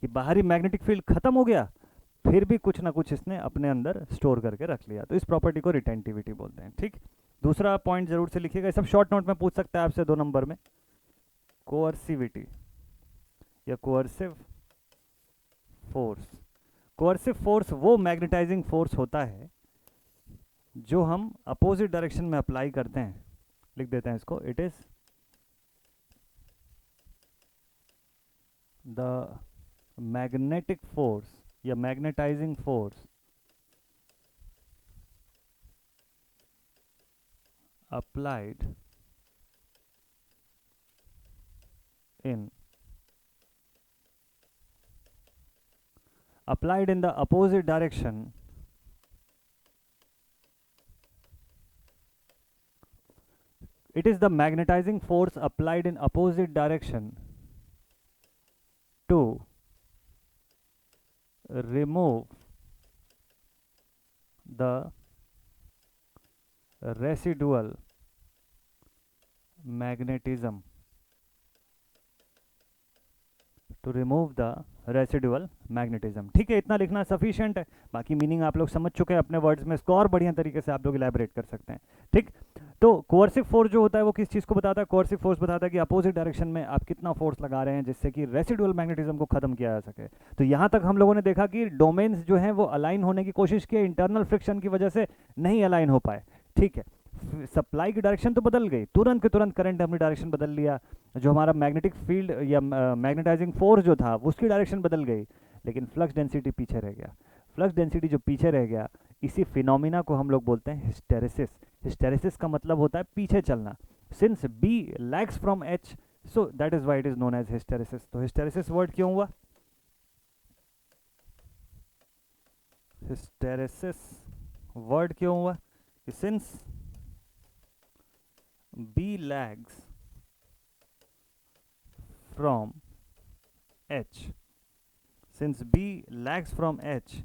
S1: कि बाहरी मैग्नेटिक फील्ड खत्म हो गया फिर भी कुछ ना कुछ इसने अपने अंदर स्टोर करके रख लिया, तो इस प्रॉपर्टी को रिटेंटिविटी बोलते हैं। ठीक, दूसरा पॉइंट जरूर से लिखिएगा, सब शॉर्ट नोट में पूछ सकता है आपसे 2 नंबर में। कोअर्सिविटी या कोअर्सिव फोर्स। कोअर्सिव फोर्स वो मैग्नेटाइजिंग फोर्स होता है जो हम अपोजिट डायरेक्शन में अप्लाई करते हैं। लिख देते हैं इसको, it is the magnetic force या magnetising force applied in the opposite direction it is the magnetizing force applied in opposite direction to remove the residual magnetism to remove the residual magnetism. ठीक है, इतना लिखना sufficient है, बाकी meaning आप लोग समझ चुके हैं अपने वर्ड्स में, इसको और बढ़िया तरीके से आप लोग इलेबोरेट कर सकते हैं। ठीक, तो कोर्सिव फोर्स जो होता है वो किस चीज़ को बताता है? कोर्सिव फोर्स बताता है कि अपोजिट डायरेक्शन में आप कितना फोर्स लगा रहे हैं जिससे कि रेसिडुअल मैग्नेटिज्म को खत्म किया जा सके। तो यहाँ तक हम लोगों ने देखा कि डोमेन्स जो हैं वो अलाइन होने की कोशिश की, इंटरनल फ्रिक्शन की वजह से नहीं अलाइन हो पाए। ठीक है, सप्लाई की डायरेक्शन तो बदल गई, तुरंत के तुरंत करंट हमने डायरेक्शन बदल लिया, जो हमारा मैग्नेटिक फील्ड या मैग्नेटाइजिंग फोर्स जो था उसकी डायरेक्शन बदल गई, लेकिन फ्लक्स डेंसिटी पीछे रह गया। फ्लक्स डेंसिटी जो पीछे रह गया, इसी फिनोमिना को हम लोग बोलते हैं हिस्टेरेसिस। हिस्टेरेसिस का मतलब होता है पीछे चलना। Since B lags from H, so that is why it is known as hysteresis. तो हिस्टेरेसिस वर्ड क्यों हुआ? हिस्टेरेसिस वर्ड क्यों हुआ? Since B lags from H. Since B lags from H,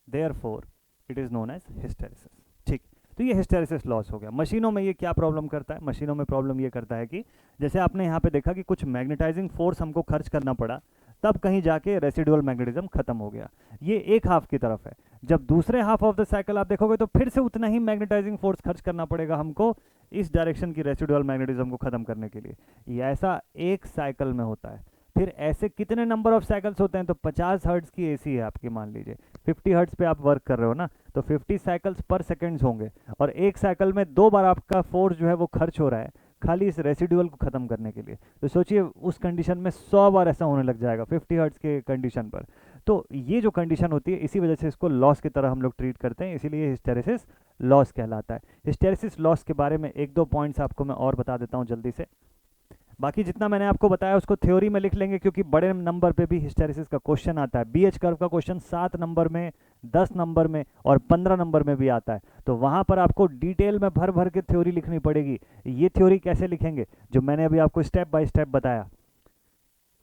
S1: therefore it is known as hysteresis. ठीक, तो ये hysteresis loss हो गया। मशीनों में ये क्या प्रॉब्लम करता है? मशीनों में प्रॉब्लम ये करता है कि जैसे आपने यहाँ पे देखा कि कुछ मैग्नेटाइजिंग फोर्स हमको खर्च करना पड़ा, तब कहीं जाके रेसिडुअल मैग्नेटिज्म खत्म हो गया। ये एक हाफ की तरफ है। जब दूसरे हाफ ऑफ द साइकिल आप देखोगे तो फिर से उतना ही मैग्नेटाइजिंग फोर्स खर्च करना पड़ेगा हमको इस डायरेक्शन की रेसिडुअल मैग्नेटिज्म को खत्म करने के लिए। ये ऐसा एक साइकिल में होता है। फिर ऐसे कितने नंबर ऑफ साइकिल्स होते हैं? तो 50 हर्ट्ज की एसी है आपकी, मान लीजिए 50 हर्ट्ज पे आप वर्क कर रहे हो ना, तो 50 साइकिल्स पर सेकेंड्स होंगे, और एक साइकिल में 2 बार आपका फोर्स जो है वो खर्च हो रहा है खाली इस रेसिडुअल को खत्म करने के लिए। तो सोचिए उस कंडीशन में 100 बार ऐसा होने लग जाएगा 50 हर्ट्ज के कंडीशन पर। तो ये जो कंडीशन होती है, इसी वजह से इसको लॉस की तरह हम लोग ट्रीट करते हैं, इसीलिए हिस्टेरेसिस लॉस कहलाता है। हिस्टेरेसिस लॉस के बारे में 1-2 पॉइंट्स आपको मैं और बता देता हूँ जल्दी से। बाकी जितना मैंने आपको बताया उसको थ्योरी में लिख लेंगे, क्योंकि बड़े नंबर पे भी हिस्टेरेसिस का क्वेश्चन आता है। बीएच कर्व का क्वेश्चन 7 नंबर में, 10 नंबर में और 15 नंबर में भी आता है, तो वहाँ पर आपको डिटेल में भर भर के थ्योरी लिखनी पड़ेगी। ये थ्योरी कैसे लिखेंगे? जो मैंने अभी आपको स्टेप बाय स्टेप बताया।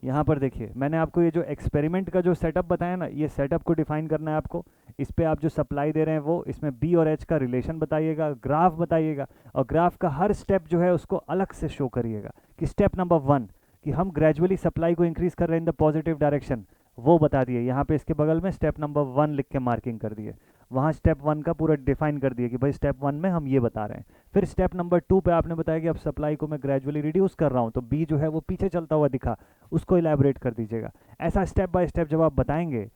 S1: यहाँ पर देखिए, मैंने आपको ये जो एक्सपेरिमेंट का जो सेटअप बताया ना, ये सेटअप को डिफाइन करना है आपको। इस पे आप जो सप्लाई दे रहे हैं वो, इसमें बी और एच का रिलेशन बताइएगा, ग्राफ बताइएगा, और ग्राफ का हर स्टेप जो है उसको अलग से शो करिएगा कि स्टेप नंबर 1 कि हम ग्रेजुअली सप्लाई को इंक्रीज कर रहे हैं इन द पॉजिटिव डायरेक्शन, वो बता दिए। यहाँ पे इसके बगल में स्टेप नंबर 1 लिख के मार्किंग कर दिए, वहाँ स्टेप 1 का पूरा डिफाइन कर दिए कि भाई स्टेप 1 में हम ये बता रहे हैं। फिर स्टेप नंबर 2 पे आपने बताया कि अब सप्लाई को मैं ग्रेजुअली रिड्यूस कर रहा हूँ, तो बी जो है वो पीछे चलता हुआ दिखा, उसको इलेबोरेट कर दीजिएगा। ऐसा स्टेप बाय स्टेप जब आप बताएंगे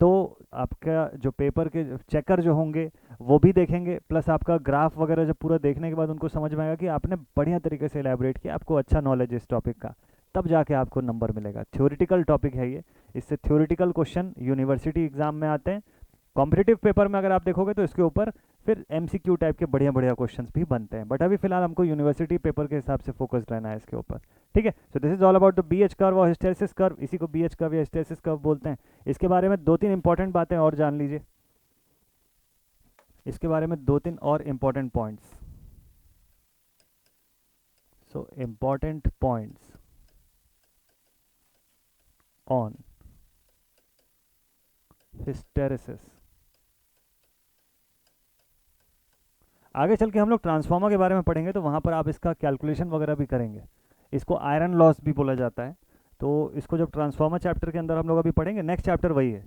S1: तो आपका जो पेपर के चेकर जो होंगे वो भी देखेंगे, प्लस आपका ग्राफ वगैरह जब पूरा देखने के बाद उनको समझ में आएगा कि आपने बढ़िया तरीके से इलेबोरेट किया, आपको अच्छा नॉलेज इस टॉपिक का, तब जाके आपको नंबर मिलेगा। थ्योरेटिकल टॉपिक है ये, इससे थ्योरेटिकल क्वेश्चन यूनिवर्सिटी एग्जाम में आते हैं। कॉम्पिटिटिव पेपर में अगर आप देखोगे तो इसके ऊपर फिर एमसीक्यू टाइप के बढ़िया बढ़िया क्वेश्चंस भी बनते हैं, बट अभी फिलहाल हमको यूनिवर्सिटी पेपर के हिसाब से फोकस्ड रहना है इसके ऊपर। ठीक है, so this is all about the BH curve और हिस्टेरेसिस कर्व, इसी को बीएच कर्व या हिस्टेरेसिस कर्व बोलते हैं। इसके बारे में 2-3 इंपॉर्टेंट बातें और जान लीजिए, इसके बारे में 2-3 और important points. So important points on hysteresis. आगे चल के हम लोग ट्रांसफार्मर के बारे में पढ़ेंगे, तो वहाँ पर आप इसका कैलकुलेशन वगैरह भी करेंगे। इसको आयरन लॉस भी बोला जाता है, तो इसको जब ट्रांसफार्मर चैप्टर के अंदर हम लोग अभी पढ़ेंगे, नेक्स्ट चैप्टर वही है,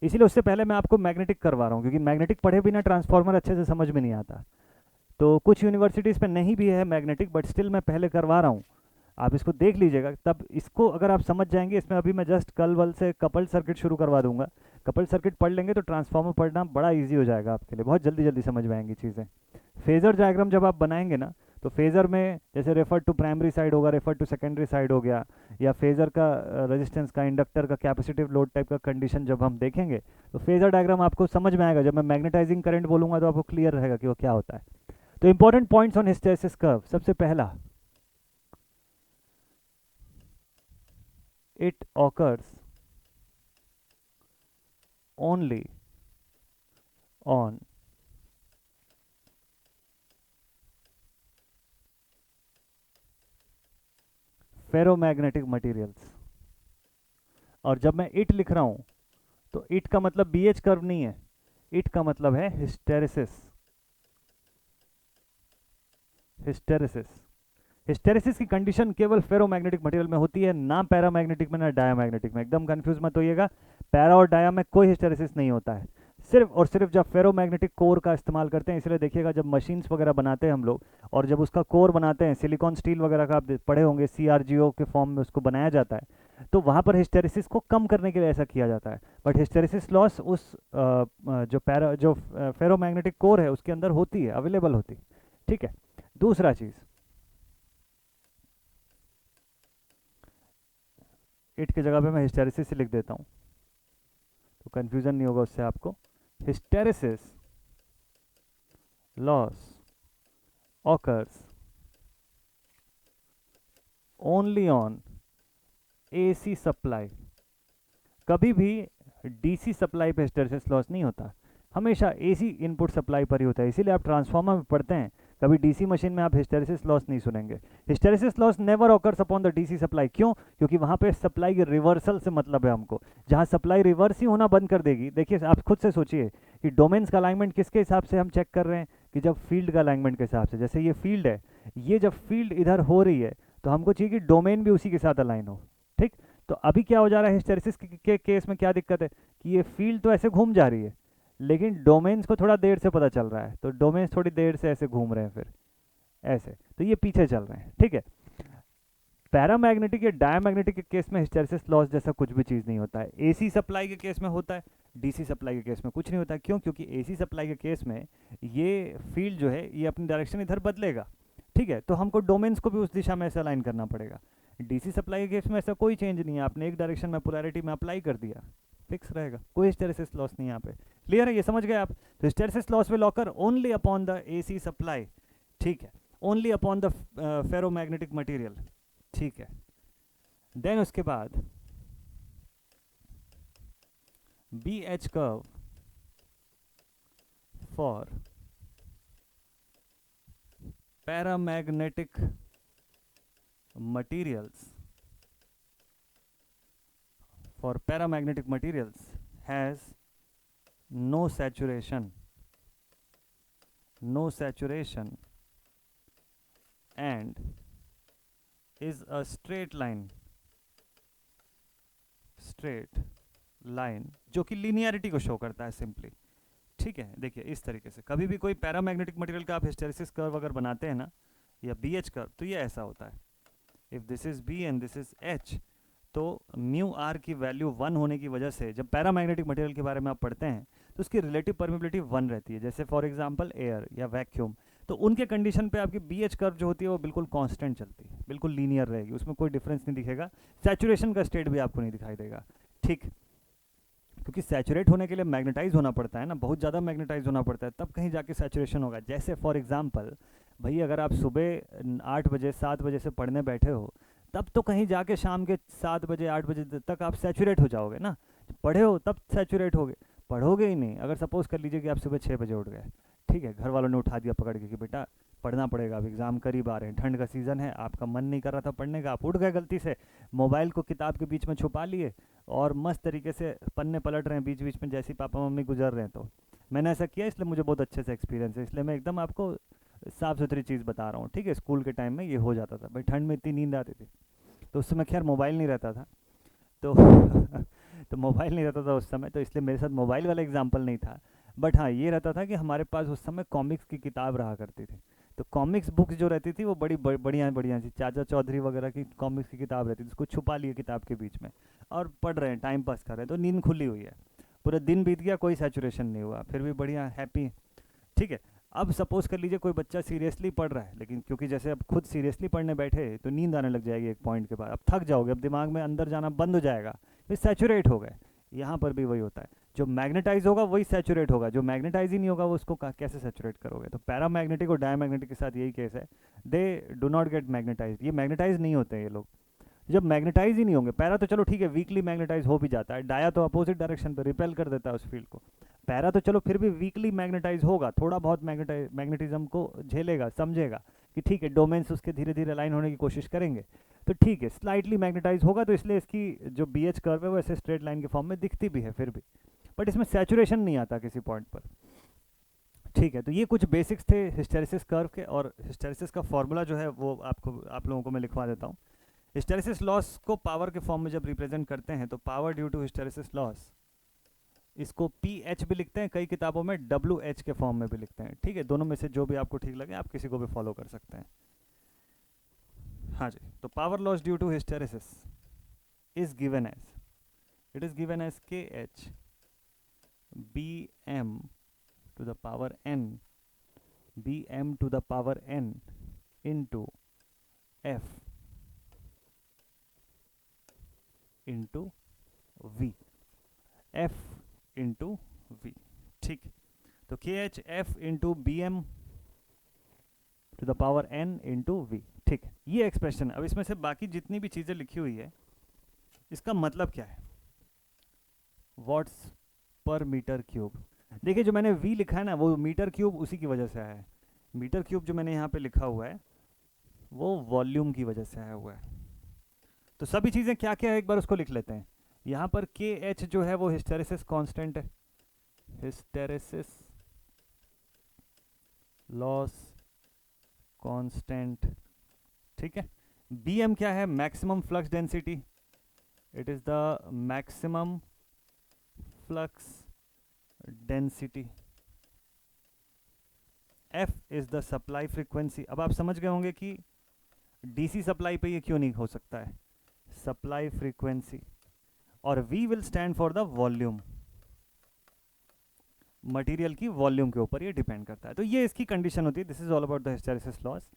S1: इसीलिए उससे पहले मैं आपको मैग्नेटिक करवा रहा हूँ, क्योंकि मैग्नेटिक पढ़े बिना ट्रांसफार्मर अच्छे से समझ में नहीं आता। तो कुछ यूनिवर्सिटीज़ पे नहीं भी है मैग्नेटिक, बट स्टिल मैं पहले करवा रहा हूँ, आप इसको देख लीजिएगा। तब इसको अगर आप समझ जाएंगे, इसमें अभी मैं जस्ट कल वल से कपल सर्किट शुरू करवा दूंगा, कपल सर्किट पढ़ लेंगे तो ट्रांसफार्मर पढ़ना बड़ा इजी हो जाएगा आपके लिए, बहुत जल्दी जल्दी समझ में आएंगी चीज़ें। फेजर डायग्राम जब आप बनाएंगे ना, तो फेज़र में जैसे रेफर टू प्राइमरी साइड होगा, रेफर टू सेकेंडरी साइड हो गया, या फेज़र का रेजिस्टेंस का, इंडक्टर का कैपेसिटिव लोड टाइप का कंडीशन जब हम देखेंगे तो फेज़र डायग्राम आपको समझ में आएगा। जब मैं मैग्नेटाइजिंग करंट बोलूँगा तो आपको क्लियर रहेगा कि वो क्या होता है। तो important points on hysteresis curve, सबसे पहला, it occurs only on ferromagnetic materials. और जब मैं इट लिख रहा हूं तो इट का मतलब बीएच कर्व नहीं है, इट का मतलब है हिस्टेरिसिस। हिस्टेरिसिस हिस्टेरिसिस की कंडीशन केवल फेरोमैग्नेटिक मटेरियल में होती है, ना पैरामैग्नेटिक में ना डायामैग्नेटिक में। एकदम कंफ्यूज मत होइएगा, पैरा और डाया में कोई हिस्टेरिसिस नहीं होता है। सिर्फ और सिर्फ जब फेरोमैग्नेटिक कोर का इस्तेमाल करते हैं, इसलिए देखिएगा जब मशीन्स वगैरह बनाते हैं हम लोग और जब उसका कोर बनाते हैं, सिलिकॉन स्टील वगैरह का आप पढ़े होंगे, सीआरजीओ के फॉर्म में उसको बनाया जाता है, तो वहाँ पर हिस्टेरिसिस को कम करने के लिए ऐसा किया जाता है। बट हिस्टेरिसिस लॉस उस जो फेरोमैग्नेटिक कोर है उसके अंदर होती है, अवेलेबल होती है। ठीक है, दूसरा चीज़, इट की जगह पे मैं हिस्टेरिसिस लिख देता हूँ तो कंफ्यूजन नहीं होगा उससे आपको। Hysteresis loss occurs only on AC supply. कभी भी डीसी सप्लाई पे हिस्टेरिसिस लॉस नहीं होता, हमेशा एसी इनपुट सप्लाई पर ही होता है। इसीलिए आप ट्रांसफार्मर में पढ़ते हैं, कभी डीसी मशीन में आप हिस्टेरिसिस लॉस नहीं सुनेंगे। Hysteresis loss never occurs upon the DC supply. क्यों? क्योंकि वहाँ पे सप्लाई के रिवर्सल से मतलब है हमको। जहाँ सप्लाई रिवर्स ही होना बंद कर देगी, देखिए आप खुद से सोचिए कि डोमेन्स का अलाइनमेंट किसके हिसाब से हम चेक कर रहे हैं, कि जब फील्ड का अलाइनमेंट के हिसाब से। जैसे ये फील्ड है, ये जब फील्ड इधर हो रही है तो हमको चाहिए कि डोमेन भी उसी के साथ अलाइन हो। ठीक, तो अभी क्या हो जा रहा है हिस्टेरिसिस के केस में, क्या दिक्कत है कि ये फील्ड तो ऐसे घूम जा रही है लेकिन डोमेन्स को थोड़ा देर से पता चल रहा है, तो डोमेन्स थोड़ी देर से ऐसे घूम रहे हैं, फिर ऐसे, तो ये पीछे चल रहे हैं। ठीक है, पैरामैग्नेटिक या डायमैग्नेटिक के केस में हिस्टेरिसिस लॉस जैसा कुछ भी चीज़ नहीं होता है। एसी सप्लाई के केस में होता है, डीसी सप्लाई के केस में कुछ नहीं होता है। क्यों? क्योंकि एसी सप्लाई के केस में ये फील्ड जो है ये अपनी डायरेक्शन इधर बदलेगा। ठीक है, तो हमको डोमेन्स को भी उस दिशा में ऐसे अलाइन करना पड़ेगा। डीसी सप्लाई के केस में ऐसा कोई चेंज नहीं है, आपने एक डायरेक्शन में पोलैरिटी में अप्लाई कर दिया, फिक्स रहेगा, कोई हिस्टेरिसिस लॉस नहीं है यहाँ पे। क्लियर है, ये समझ गए आप? तो hysteresis loss will occur only upon the AC supply. ठीक है, only upon the ferromagnetic material. ठीक है, देन उसके बाद B H curve for paramagnetic materials, for paramagnetic materials has no saturation and is a straight line जो कि linearity को show करता है सिंपली। ठीक है, देखिए इस तरीके से कभी भी कोई पैरामैग्नेटिक मटेरियल का आप हिस्टेरिसिस कर्व अगर बनाते हैं ना, या बी एच कर्व, तो ये ऐसा होता है। If this is B and this is H, तो म्यू आर की वैल्यू 1 होने की वजह से जब पैरामैग्नेटिक मटेरियल के बारे में आप पढ़ते हैं तो उसकी रिलेटिव परमिबिलिटी 1 रहती है। जैसे फॉर एग्जांपल एयर या वैक्यूम, तो उनके कंडीशन पे आपकी बी एच कर्व जो होती है वो बिल्कुल कांस्टेंट चलती है, बिल्कुल लीनियर रहेगी, उसमें कोई डिफरेंस नहीं दिखेगा। सैचुरेशन का स्टेट भी आपको नहीं दिखाई देगा। ठीक, क्योंकि सैचुरेट होने के लिए मैग्नेटाइज होना पड़ता है ना, बहुत ज़्यादा मैग्नेटाइज होना पड़ता है, तब कहीं जाके सैचुरेशन होगा। जैसे फॉर एग्जांपल भाई, अगर आप सुबह 8 बजे 7 बजे से पढ़ने बैठे हो, तब तो कहीं जाके शाम के 7 बजे 8 बजे तक आप सैचुरेट हो जाओगे ना। पढ़े हो तब सैचुरेट होगे, पढ़ोगे ही नहीं। अगर सपोज कर लीजिए कि आप सुबह 6 बजे उठ गए, ठीक है, घर वालों ने उठा दिया पकड़ के कि बेटा पढ़ना पड़ेगा, अब एग्ज़ाम करीब आ रहे हैं, ठंड का सीज़न है, आपका मन नहीं कर रहा था पढ़ने का, आप उठ गए गलती से, मोबाइल को किताब के बीच में छुपा लिए और मस्त तरीके से पन्ने पलट रहे हैं बीच बीच में, जैसे पापा मम्मी गुजर रहे हैं। तो मैंने ऐसा किया, इसलिए मुझे बहुत अच्छे से एक्सपीरियंस है, इसलिए मैं एकदम आपको साफ़ सुथरी चीज़ बता रहा हूँ। ठीक है, स्कूल के टाइम में ये हो जाता था भाई, ठंड में इतनी नींद आती थी, तो उस समय खैर मोबाइल नहीं रहता था, तो तो मोबाइल नहीं रहता था उस समय, तो इसलिए मेरे साथ मोबाइल वाला एग्जाम्पल नहीं था। बट हाँ, ये रहता था कि हमारे पास उस समय कॉमिक्स की किताब रहा करती थी, तो कॉमिक्स बुक्स जो रहती थी वो बड़ी बढ़िया बढ़िया सी, चाचा चौधरी वगैरह की कॉमिक्स की किताब रहती थी, उसको छुपा लिए किताब के बीच में और पढ़ रहे हैं, टाइम पास कर रहे हैं, तो नींद खुली हुई है, पूरा दिन बीत गया, कोई सैचुरेशन नहीं हुआ, फिर भी बढ़िया हैप्पी। ठीक है, अब सपोज कर लीजिए कोई बच्चा सीरियसली पढ़ रहा है, लेकिन क्योंकि जैसे अब खुद सीरियसली पढ़ने बैठे तो नींद आने लग जाएगी एक पॉइंट के बाद, अब थक जाओगे, अब दिमाग में अंदर जाना बंद हो जाएगा, फिर सैचुरेट हो गए। यहाँ पर भी वही होता है, जो मैग्नेटाइज होगा वही सैचुरेट होगा, जो मैग्नेटाइज ही नहीं होगा वो उसको कैसे सैचुरेट करोगे। तो पैरामैग्नेटिक और डायमैग्नेटिक के साथ यही केस है, they do not get magnetize, ये मैग्नेटाइज नहीं होते हैं ये लोग। जब मैग्नेटाइज ही नहीं होंगे, पैरा तो चलो ठीक है वीकली मैग्नेटाइज हो भी जाता है, डाया तो अपोजिट डायरेक्शन पे रिपेल कर देता है उस फील्ड को, पैरा तो चलो फिर भी वीकली मैग्नेटाइज होगा, थोड़ा बहुत मैग्नेटिज्म को झेलेगा, समझेगा कि ठीक है डोमेन्स उसके धीरे धीरे अलाइन होने की कोशिश करेंगे, तो ठीक है स्लाइटली मैग्नेटाइज होगा, तो इसलिए इसकी जो बी एच कर्व है वो ऐसे स्ट्रेट लाइन के फॉर्म में दिखती भी है फिर भी, बट इसमें सैचुरेशन नहीं आता किसी पॉइंट पर। ठीक है, तो ये कुछ बेसिक्स थे हिस्टेरेसिस कर्व के, और हिस्टेरेसिस का फॉर्मूला जो है वो आप लोगों को मैं लिखवा देता हूँ। हिस्टेरेसिस लॉस को पावर के फॉर्म में जब रिप्रेजेंट करते हैं तो power due to hysteresis loss, इसको पी एच भी लिखते हैं, कई किताबों में डब्ल्यू एच के फॉर्म में भी लिखते हैं। ठीक है, दोनों में से जो भी आपको ठीक लगे आप किसी को भी फॉलो कर सकते हैं। हाँ जी, तो power loss due to hysteresis is given as, it is given as K H B M to the power N, B M to the power N into F into V, F into V. ठीक, तो K H F into B M to the power N into V. ठीक है, ये expression. अब इसमें से बाकी जितनी भी चीज़ें लिखी हुई है इसका मतलब क्या है, वॉट्स पर मीटर क्यूब। देखिए जो मैंने वी लिखा है ना वो मीटर क्यूब उसी की वजह से आया है, मीटर क्यूब जो मैंने यहाँ पे लिखा हुआ है वो वॉल्यूम की वजह से आया हुआ है। तो सभी चीज़ें क्या क्या है एक बार उसको लिख लेते हैं। यहाँ पर के एच जो है वो हिस्टेरेसिस कांस्टेंट है, हिस्टेरेसिस लॉस कांस्टेंट। ठीक है, बी एम क्या है, maximum flux density, it is the maximum flux density. F is the supply frequency. अब आप समझ गए होंगे कि डीसी सप्लाई पे ये क्यों नहीं हो सकता है, सप्लाई फ्रीक्वेंसी। और V will stand for the volume, material की वॉल्यूम के ऊपर ये डिपेंड करता है। तो ये इसकी कंडीशन होती है, this is all about the hysteresis loss.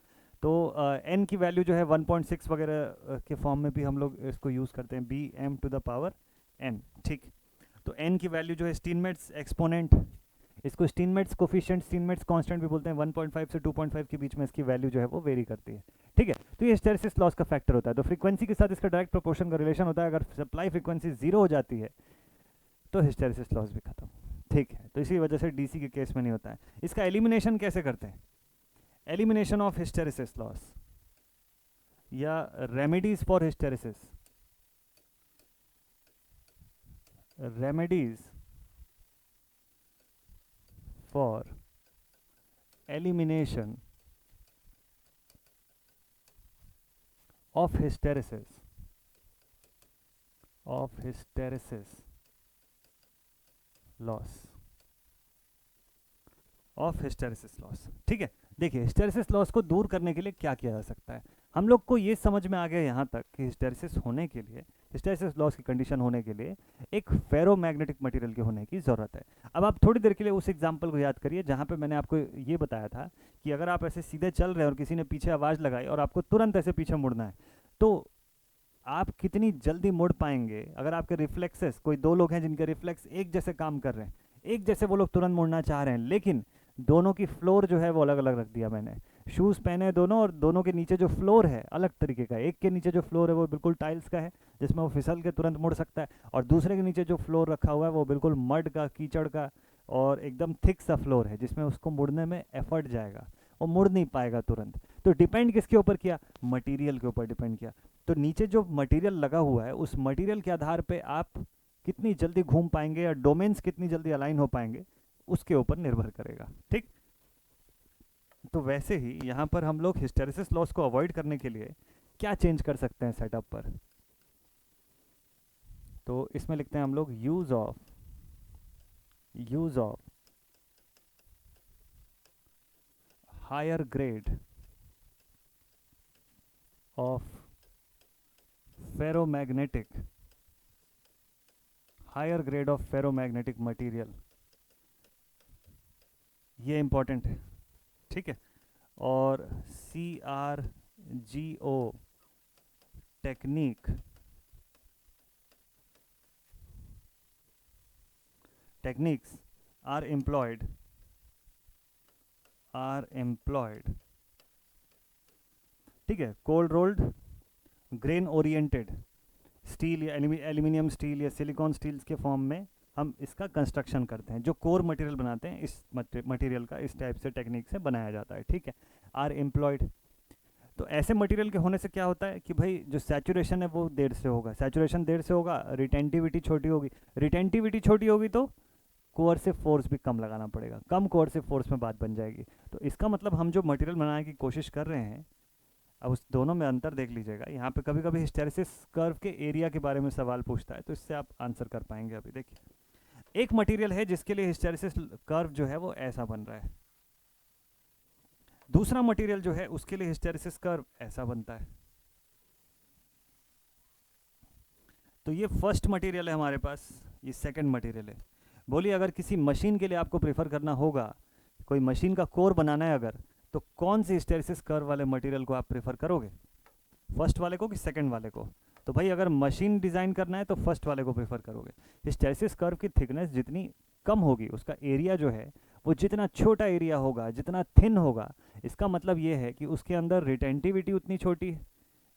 S1: तो n की वैल्यू जो है 1.6 वगैरह के फॉर्म में भी हम लोग इसको यूज़ करते हैं, B M to the power n। ठीक, तो n की वैल्यू जो है स्टीनमेट्स एक्सपोनेंट, इसको स्टीनमेट्स कोफिशिएंट, स्टीनमेट्स कांस्टेंट भी बोलते हैं, 1.5 से 2.5 के बीच में इसकी वैल्यू जो है वो वेरी करती है। ठीक है, तो ये हिस्टेरेसिस लॉस का फैक्टर होता है। तो फ्रीक्वेंसी के साथ इसका डायरेक्ट प्रोपोर्शन का रिलेशन होता है, अगर सप्लाई फ्रीक्वेंसी 0 हो जाती है तो हिस्टेरेसिस लॉस भी खत्म। ठीक है, तो इसी वजह से डीसी के केस में नहीं होता है। इसका एलिमिनेशन कैसे करते हैं, एलिमिनेशन ऑफ हिस्टेरेसिस लॉस या remedies for hysteresis, remedies for elimination of hysteresis loss, of hysteresis loss। ठीक है, देखिए हिस्टेरेसिस लॉस को दूर करने के लिए क्या किया जा सकता है। हम लोग को ये समझ में आ गया यहाँ तक कि हिस्टेरेसिस होने के लिए, हिस्टेरेसिस लॉस की कंडीशन होने के लिए एक फेरोमैग्नेटिक मटेरियल के होने की ज़रूरत है। अब आप थोड़ी देर के लिए उस एग्जांपल को याद करिए जहाँ पे मैंने आपको ये बताया था कि अगर आप ऐसे सीधे चल रहे हैं और किसी ने पीछे आवाज़ लगाई और आपको तुरंत ऐसे पीछे मुड़ना है, तो आप कितनी जल्दी मुड़ पाएंगे। अगर आपके रिफ्लेक्सेस, कोई दो लोग हैं जिनके रिफ्लेक्स एक जैसे काम कर रहे हैं, एक जैसे वो लोग तुरंत मुड़ना चाह रहे हैं, लेकिन दोनों की फ्लोर जो है वो अलग अलग रख दिया मैंने, शूज़ पहने दोनों और दोनों के नीचे जो फ्लोर है अलग तरीके का, एक के नीचे जो फ्लोर है वो बिल्कुल टाइल्स का है जिसमें वो फिसल के तुरंत मुड़ सकता है, और दूसरे के नीचे जो फ्लोर रखा हुआ है वो बिल्कुल मड का, कीचड़ का और एकदम थिक सा फ्लोर है जिसमें उसको मुड़ने में एफर्ट जाएगा, वो मुड़ नहीं पाएगा तुरंत। तो डिपेंड किसके ऊपर किया, मटेरियल के ऊपर डिपेंड किया। तो नीचे जो मटेरियल लगा हुआ है उस मटेरियल के आधार पे आप कितनी जल्दी घूम पाएंगे या डोमेन्स कितनी जल्दी अलाइन हो पाएंगे उसके ऊपर निर्भर करेगा। ठीक, तो वैसे ही यहाँ पर हम लोग हिस्टेरेसिस लॉस को अवॉइड करने के लिए क्या चेंज कर सकते हैं सेटअप पर। तो इसमें लिखते हैं हम लोग use of higher grade of ferromagnetic material. ये इंपॉर्टेंट है, ठीक है, और CRGO technique, techniques are employed ठीक है, cold rolled grain oriented steel या एल्यूमिनियम स्टील या सिलिकॉन स्टील्स के फॉर्म में हम इसका कंस्ट्रक्शन करते हैं। जो कोर मटेरियल बनाते हैं इस मटेरियल का इस टाइप से टेक्निक से बनाया जाता है। ठीक है, आर एम्प्लॉयड। तो ऐसे मटेरियल के होने से क्या होता है कि भाई जो सैचुरेशन है वो देर से होगा, सैचुरेशन देर से होगा, रिटेंटिविटी छोटी होगी, रिटेंटिविटी छोटी होगी तो कोअर्सिव फोर्स भी कम लगाना पड़ेगा, कम कोअर्सिव फोर्स में बात बन जाएगी। तो इसका मतलब हम जो मटेरियल बनाने की कोशिश कर रहे हैं, अब उस दोनों में अंतर देख लीजिएगा। यहाँ पे कभी कभी हिस्टेरिसिस कर्व के एरिया के बारे में सवाल पूछता है, तो इससे आप आंसर कर पाएंगे। अभी देखिए, एक मटेरियल है जिसके लिए हिस्टेरिसिस कर्व जो है वो ऐसा बन रहा है, दूसरा मटेरियल जो है उसके लिए हिस्टेरिसिस कर्व ऐसा बनता है। तो ये फर्स्ट मटेरियल है हमारे पास, ये सेकंड मटेरियल है। बोलिए अगर किसी मशीन के लिए आपको प्रेफर करना होगा, कोई मशीन का कोर बनाना है अगर, तो कौन से हिस्टेरिसिस कर्व वाले मटेरियल को आप प्रेफर करोगे, फर्स्ट वाले को कि सेकंड वाले को? तो भाई अगर मशीन डिज़ाइन करना है तो फर्स्ट वाले को प्रेफर करोगे। हिस्टेरिसिस कर्व की थिकनेस जितनी कम होगी, उसका एरिया जो है वो जितना छोटा एरिया होगा, जितना थिन होगा, इसका मतलब ये है कि उसके अंदर रिटेंटिविटी उतनी छोटी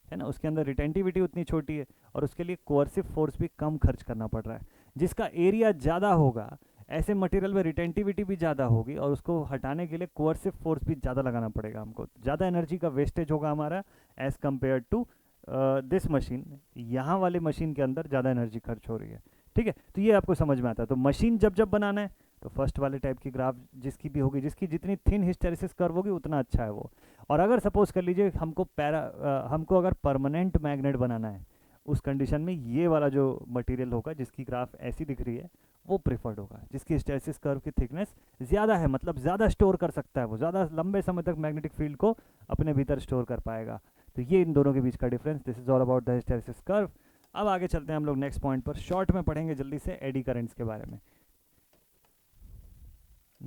S1: है ना, उसके अंदर रिटेंटिविटी उतनी छोटी है और उसके लिए कोअर्सिव फोर्स भी कम खर्च करना पड़ रहा है। जिसका एरिया ज़्यादा होगा, ऐसे मटेरियल में रिटेंटिविटी भी ज़्यादा होगी और उसको हटाने के लिए कोअर्सिव फोर्स भी ज़्यादा लगाना पड़ेगा हमको, ज़्यादा एनर्जी का वेस्टेज होगा हमारा as compare to this machine. यहाँ वाले मशीन के अंदर ज़्यादा एनर्जी खर्च हो रही है। ठीक है, तो ये आपको समझ में आता है। तो मशीन जब जब बनाना है तो फर्स्ट वाले टाइप की ग्राफ जिसकी भी होगी, जिसकी जितनी थिन हिस्टेरिसिस कर्व होगी उतना अच्छा है वो। और अगर सपोज कर लीजिए हमको अगर परमानेंट मैग्नेट बनाना है, उस कंडीशन में ये वाला जो मटेरियल होगा जिसकी ग्राफ ऐसी दिख रही है वो प्रेफर्ड होगा, जिसकी हिस्टेरिसिस कर्व की थिकनेस ज़्यादा है, मतलब ज़्यादा स्टोर कर सकता है, वो ज़्यादा लंबे समय तक मैग्नेटिक फील्ड को अपने भीतर स्टोर कर पाएगा। तो ये इन दोनों के बीच का difference, this is all about the hysteresis curve. अब आगे चलते हैं हम लोग नेक्स्ट पॉइंट पर, शॉर्ट में पढ़ेंगे जल्दी से एडी करेंट्स के बारे में।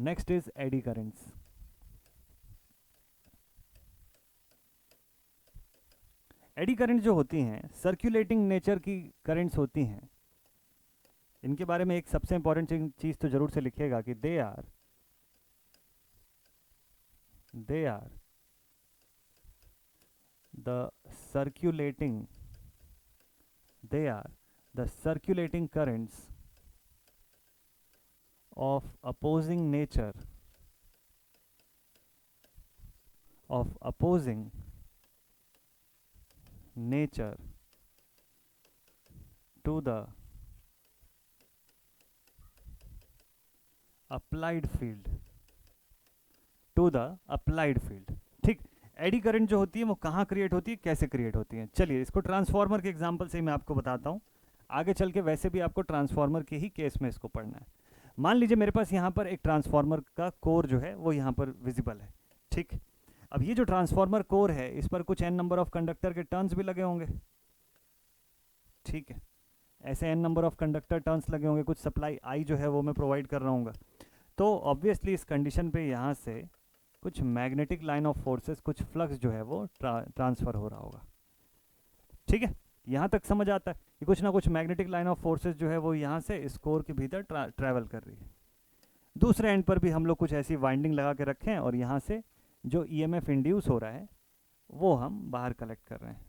S1: Next is AD currents. AD current जो होती हैं सर्कुलेटिंग नेचर की करंट्स होती हैं। इनके बारे में एक सबसे इंपॉर्टेंट चीज तो जरूर से लिखिएगा कि they are the circulating currents of opposing nature to the applied field, ठीक। एडी करंट जो होती है वो कहाँ क्रिएट होती है, कैसे क्रिएट होती है? चलिए इसको ट्रांसफार्मर के एग्जांपल से मैं आपको बताता हूँ। आगे चल के वैसे भी आपको ट्रांसफार्मर के ही केस में इसको पढ़ना है। मान लीजिए मेरे पास यहाँ पर एक ट्रांसफार्मर का कोर जो है वो यहाँ पर विजिबल है, ठीक। अब ये जो ट्रांसफार्मर कोर है इस पर कुछ n नंबर ऑफ कंडक्टर के टर्न्स भी लगे होंगे, ठीक है, ऐसे n number of conductor turns लगे होंगे, कुछ सप्लाई I जो है वो मैं प्रोवाइड कर रहा हूँ। तो ऑब्वियसली इस कंडीशन पे यहाँ से कुछ मैग्नेटिक लाइन ऑफ फोर्सेस, कुछ फ्लक्स जो है वो ट्रांसफर हो रहा होगा, ठीक है। यहाँ तक समझ आता है कि कुछ ना कुछ मैग्नेटिक लाइन ऑफ फोर्सेस जो है वो यहाँ से इस कोर के भीतर ट्रैवल कर रही है। दूसरे एंड पर भी हम लोग कुछ ऐसी वाइंडिंग लगा के रखें हैं और यहाँ से जो ईएमएफ इंड्यूस हो रहा है वो हम बाहर कलेक्ट कर रहे हैं,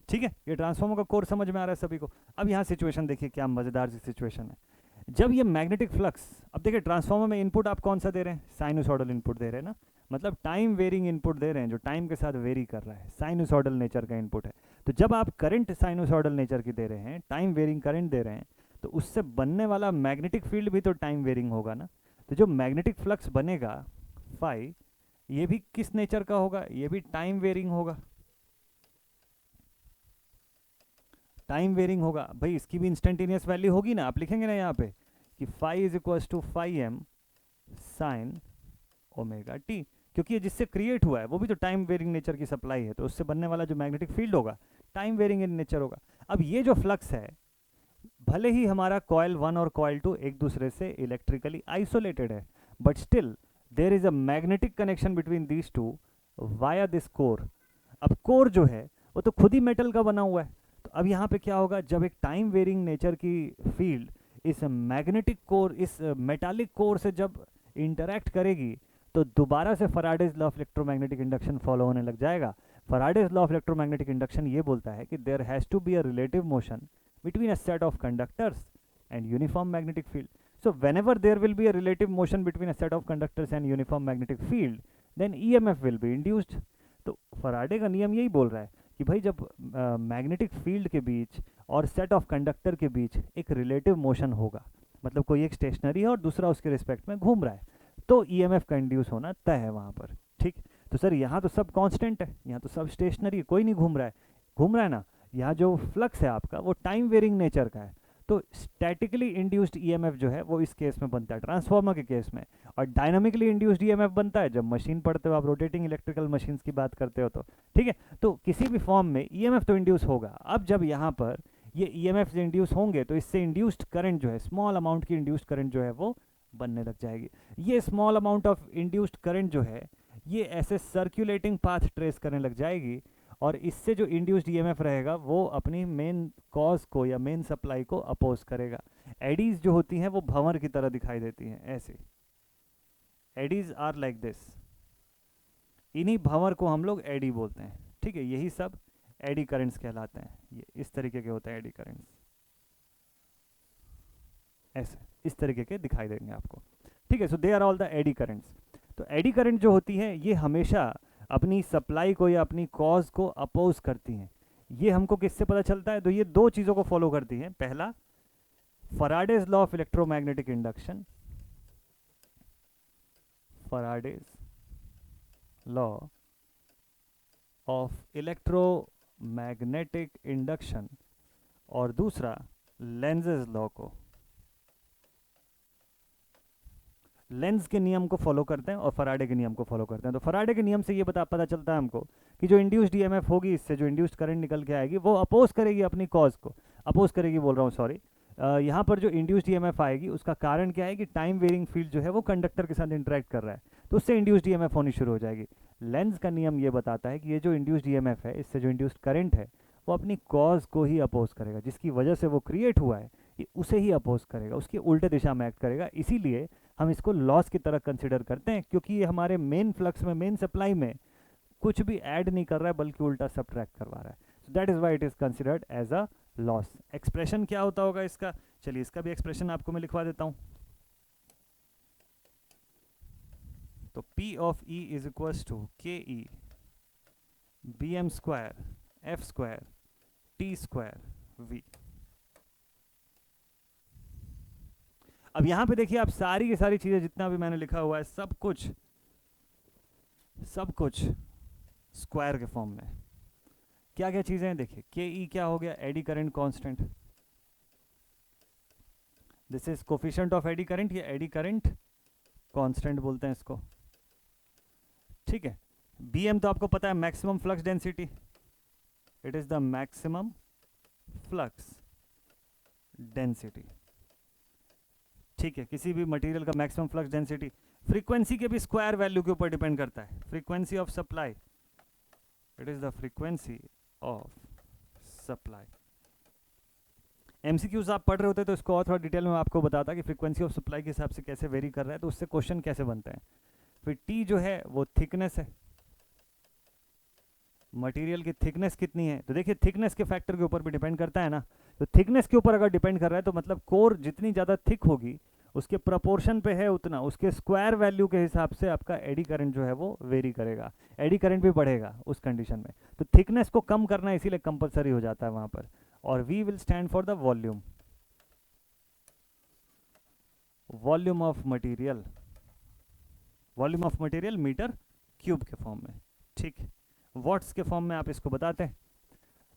S1: ठीक है। ये ट्रांसफार्मर का कोर समझ में आ रहा है सभी को। अब यहाँ सिचुएशन देखिए, क्या मज़ेदार सी सिचुएशन है। जब ये मैग्नेटिक फ्लक्स, अब देखिए ट्रांसफार्मर में इनपुट आप कौन सा दे रहे हैं, साइनोसॉइडल इनपुट दे रहे हैं ना, मतलब टाइम वेरिंग इनपुट दे रहे हैं, जो टाइम के साथ वेरी कर रहा है, साइनोसॉइडल नेचर का इनपुट है। तो जब आप करंट साइनोसॉइडल नेचर की दे रहे हैं, टाइम वेरिंग करंट दे रहे हैं, तो उससे बनने वाला मैग्नेटिक फील्ड भी तो टाइम वेरिंग होगा ना। तो जो मैग्नेटिक फ्लक्स बनेगा फाई, ये भी किस नेचर का होगा, ये भी टाइम वेरिंग होगा, टाइम वेरिंग होगा। भाई इसकी भी इंस्टेंटेनियस वैल्यू होगी ना, आप लिखेंगे ना यहाँ पे कि phi is equal to phi m sine omega t, क्योंकि ये जिससे क्रिएट हुआ है वो भी तो टाइम वेरिंग नेचर की सप्लाई है, तो उससे बनने वाला जो मैग्नेटिक फील्ड होगा टाइम वेरिंग इन नेचर होगा। अब ये जो फ्लक्स है, भले ही हमारा कॉइल 1 और कॉइल 2 एक दूसरे से इलेक्ट्रिकली आइसोलेटेड है, but still there is a magnetic connection between these two via this core. अब कोर जो है वो तो खुद ही मेटल का बना हुआ है, तो अब यहाँ पे क्या होगा, जब एक टाइम वेरिंग नेचर की फील्ड इस मैग्नेटिक कोर, इस मेटालिक कोर से जब इंटरैक्ट करेगी, तो दोबारा से Faraday's law of electromagnetic induction follow होने लग जाएगा। Faraday's law of electromagnetic induction ये बोलता है कि there has to be a relative motion between a set of conductors and uniform magnetic field. So whenever there will be a relative motion between a set of conductors and uniform magnetic field, then EMF will be induced. तो Faraday का नियम यही बोल रहा है कि भाई जब मैग्नेटिक फील्ड के बीच और सेट ऑफ कंडक्टर के बीच एक रिलेटिव मोशन होगा, मतलब कोई एक स्टेशनरी है और दूसरा उसके रिस्पेक्ट में घूम रहा है, तो ईएमएफ का इंड्यूस होना तय है वहाँ पर। ठीक, तो सर यहाँ तो सब कांस्टेंट है, यहाँ तो सब स्टेशनरी है, कोई नहीं घूम रहा है, घूम रहा है ना। यहाँ जो फ्लक्स है आपका वो टाइम वेरिंग नेचर का है, तो स्टैटिकली इंड्यूस्ड ईएमएफ जो है वो इस केस में बनता है ट्रांसफार्मर के केस में, और डायनामिकली इंड्यूस्ड ईएमएफ बनता है जब मशीन पढ़ते हो आप, रोटेटिंग इलेक्ट्रिकल मशीन्स की बात करते हो तो। ठीक है, तो किसी भी फॉर्म में ईएमएफ तो इंड्यूस होगा। अब जब यहाँ पर ये ईएमएफ इंड्यूस होंगे तो इससे इंड्यूस्ड करंट जो है, स्मॉल अमाउंट की इंड्यूस्ड करंट जो है वो बनने लग जाएगी। ये small amount of induced current जो है ये ऐसे सर्कुलेटिंग पाथ ट्रेस करने लग जाएगी, और इससे जो इंड्यूस्ड ईएमएफ रहेगा वो अपनी मेन कॉज को या मेन सप्लाई को अपोज करेगा। एडीज जो होती हैं वो भंवर की तरह दिखाई देती हैं, ऐसे एडीज आर लाइक दिस, इन्हीं भंवर को हम लोग एडी बोलते हैं। ठीक है, यही सब एडी करंट्स कहलाते हैं। ये इस तरीके के होते हैं एडी करंट्स, ऐसे इस तरीके के दिखाई देंगे आपको। ठीक है, so they are all the eddy currents. तो एडी करंट जो होती है ये हमेशा अपनी सप्लाई को या अपनी कॉज को अपोज करती हैं। ये हमको किससे पता चलता है, तो ये दो चीज़ों को फॉलो करती हैं। पहला, Faraday's law of electromagnetic induction, Faraday's law of electromagnetic induction, और दूसरा लेंजेज लॉ को, लेंस के नियम को फॉलो करते हैं और फराडे के नियम को फॉलो करते हैं। तो फराडे के नियम से ये पता चलता है हमको कि जो इंड्यूस्ड ईएमएफ होगी, इससे जो इंड्यूस्ड करंट निकल के आएगी वो अपोज करेगी अपनी कॉज को, अपोज करेगी बोल रहा हूँ सॉरी। यहाँ पर जो इंड्यूस्ड ईएमएफ आएगी उसका कारण क्या है कि टाइम वेरिंग फील्ड जो है वो कंडक्टर के साथ इंटरेक्ट कर रहा है, तो उससे इंड्यूस्ड ईएमएफ होनी शुरू हो जाएगी। लेंस का नियम ये बताता है कि ये जो इंड्यूस्ड ईएमएफ है, इससे जो इंड्यूस्ड करंट है वो अपनी कॉज को ही अपोज करेगा, जिसकी वजह से वो क्रिएट हुआ है ये उसे ही अपोज करेगा, उसकी उल्टे दिशा में एक्ट करेगा। इसीलिए हम इसको लॉस की तरह कंसिडर करते हैं, क्योंकि ये हमारे मेन फ्लक्स में, मेन सप्लाई में कुछ भी ऐड नहीं कर रहा है बल्कि उल्टा सब्ट्रैक्ट करवा रहा है। So that is why it is considered as a loss. Expression क्या होता होगा इसका, चलिए इसका भी एक्सप्रेशन आपको मैं लिखवा देता हूं। तो P of E is equals to KE BM square F square T square V। अब यहां पे देखिए आप सारी की सारी चीजें जितना भी मैंने लिखा हुआ है सब कुछ स्क्वायर के फॉर्म में। क्या क्या चीजें हैं देखिए, KE क्या हो गया, eddy current constant, this is coefficient of eddy current, ये एडी करंट कांस्टेंट बोलते हैं इसको। ठीक है, BM तो आपको पता है maximum flux density, it is the maximum flux density. ठीक है, किसी भी मटेरियल का मैक्सिमम फ्लक्स डेंसिटी फ्रीक्वेंसी के भी स्क्वायर वैल्यू के ऊपर डिपेंड करता है। Frequency of supply, it is the frequency of supply. MCQs आप पढ़ रहे होते तो इसको और थोड़ा डिटेल में आपको बताता कि फ्रीक्वेंसी ऑफ सप्लाई के हिसाब से कैसे वेरी कर रहा है, तो उससे क्वेश्चन कैसे बनते हैं। फिर टी जो है वो थिकनेस है, मटेरियल की थिकनेस कितनी है, तो देखिए थिकनेस के फैक्टर के ऊपर भी डिपेंड करता है ना। तो थिकनेस के ऊपर अगर डिपेंड कर रहा है तो मतलब कोर जितनी ज़्यादा थिक होगी उसके प्रपोर्शन पे है उतना, उसके स्क्वायर वैल्यू के हिसाब से आपका एडी करंट जो है वो वेरी करेगा, एडी करंट भी बढ़ेगा उस कंडीशन में। तो थिकनेस को कम करना इसीलिए कंपलसरी हो जाता है वहाँ पर। और V will stand for the volume, volume of material, volume of material metre cube के फॉर्म में। ठीक, वॉट्स के फॉर्म में आप इसको बताते हैं।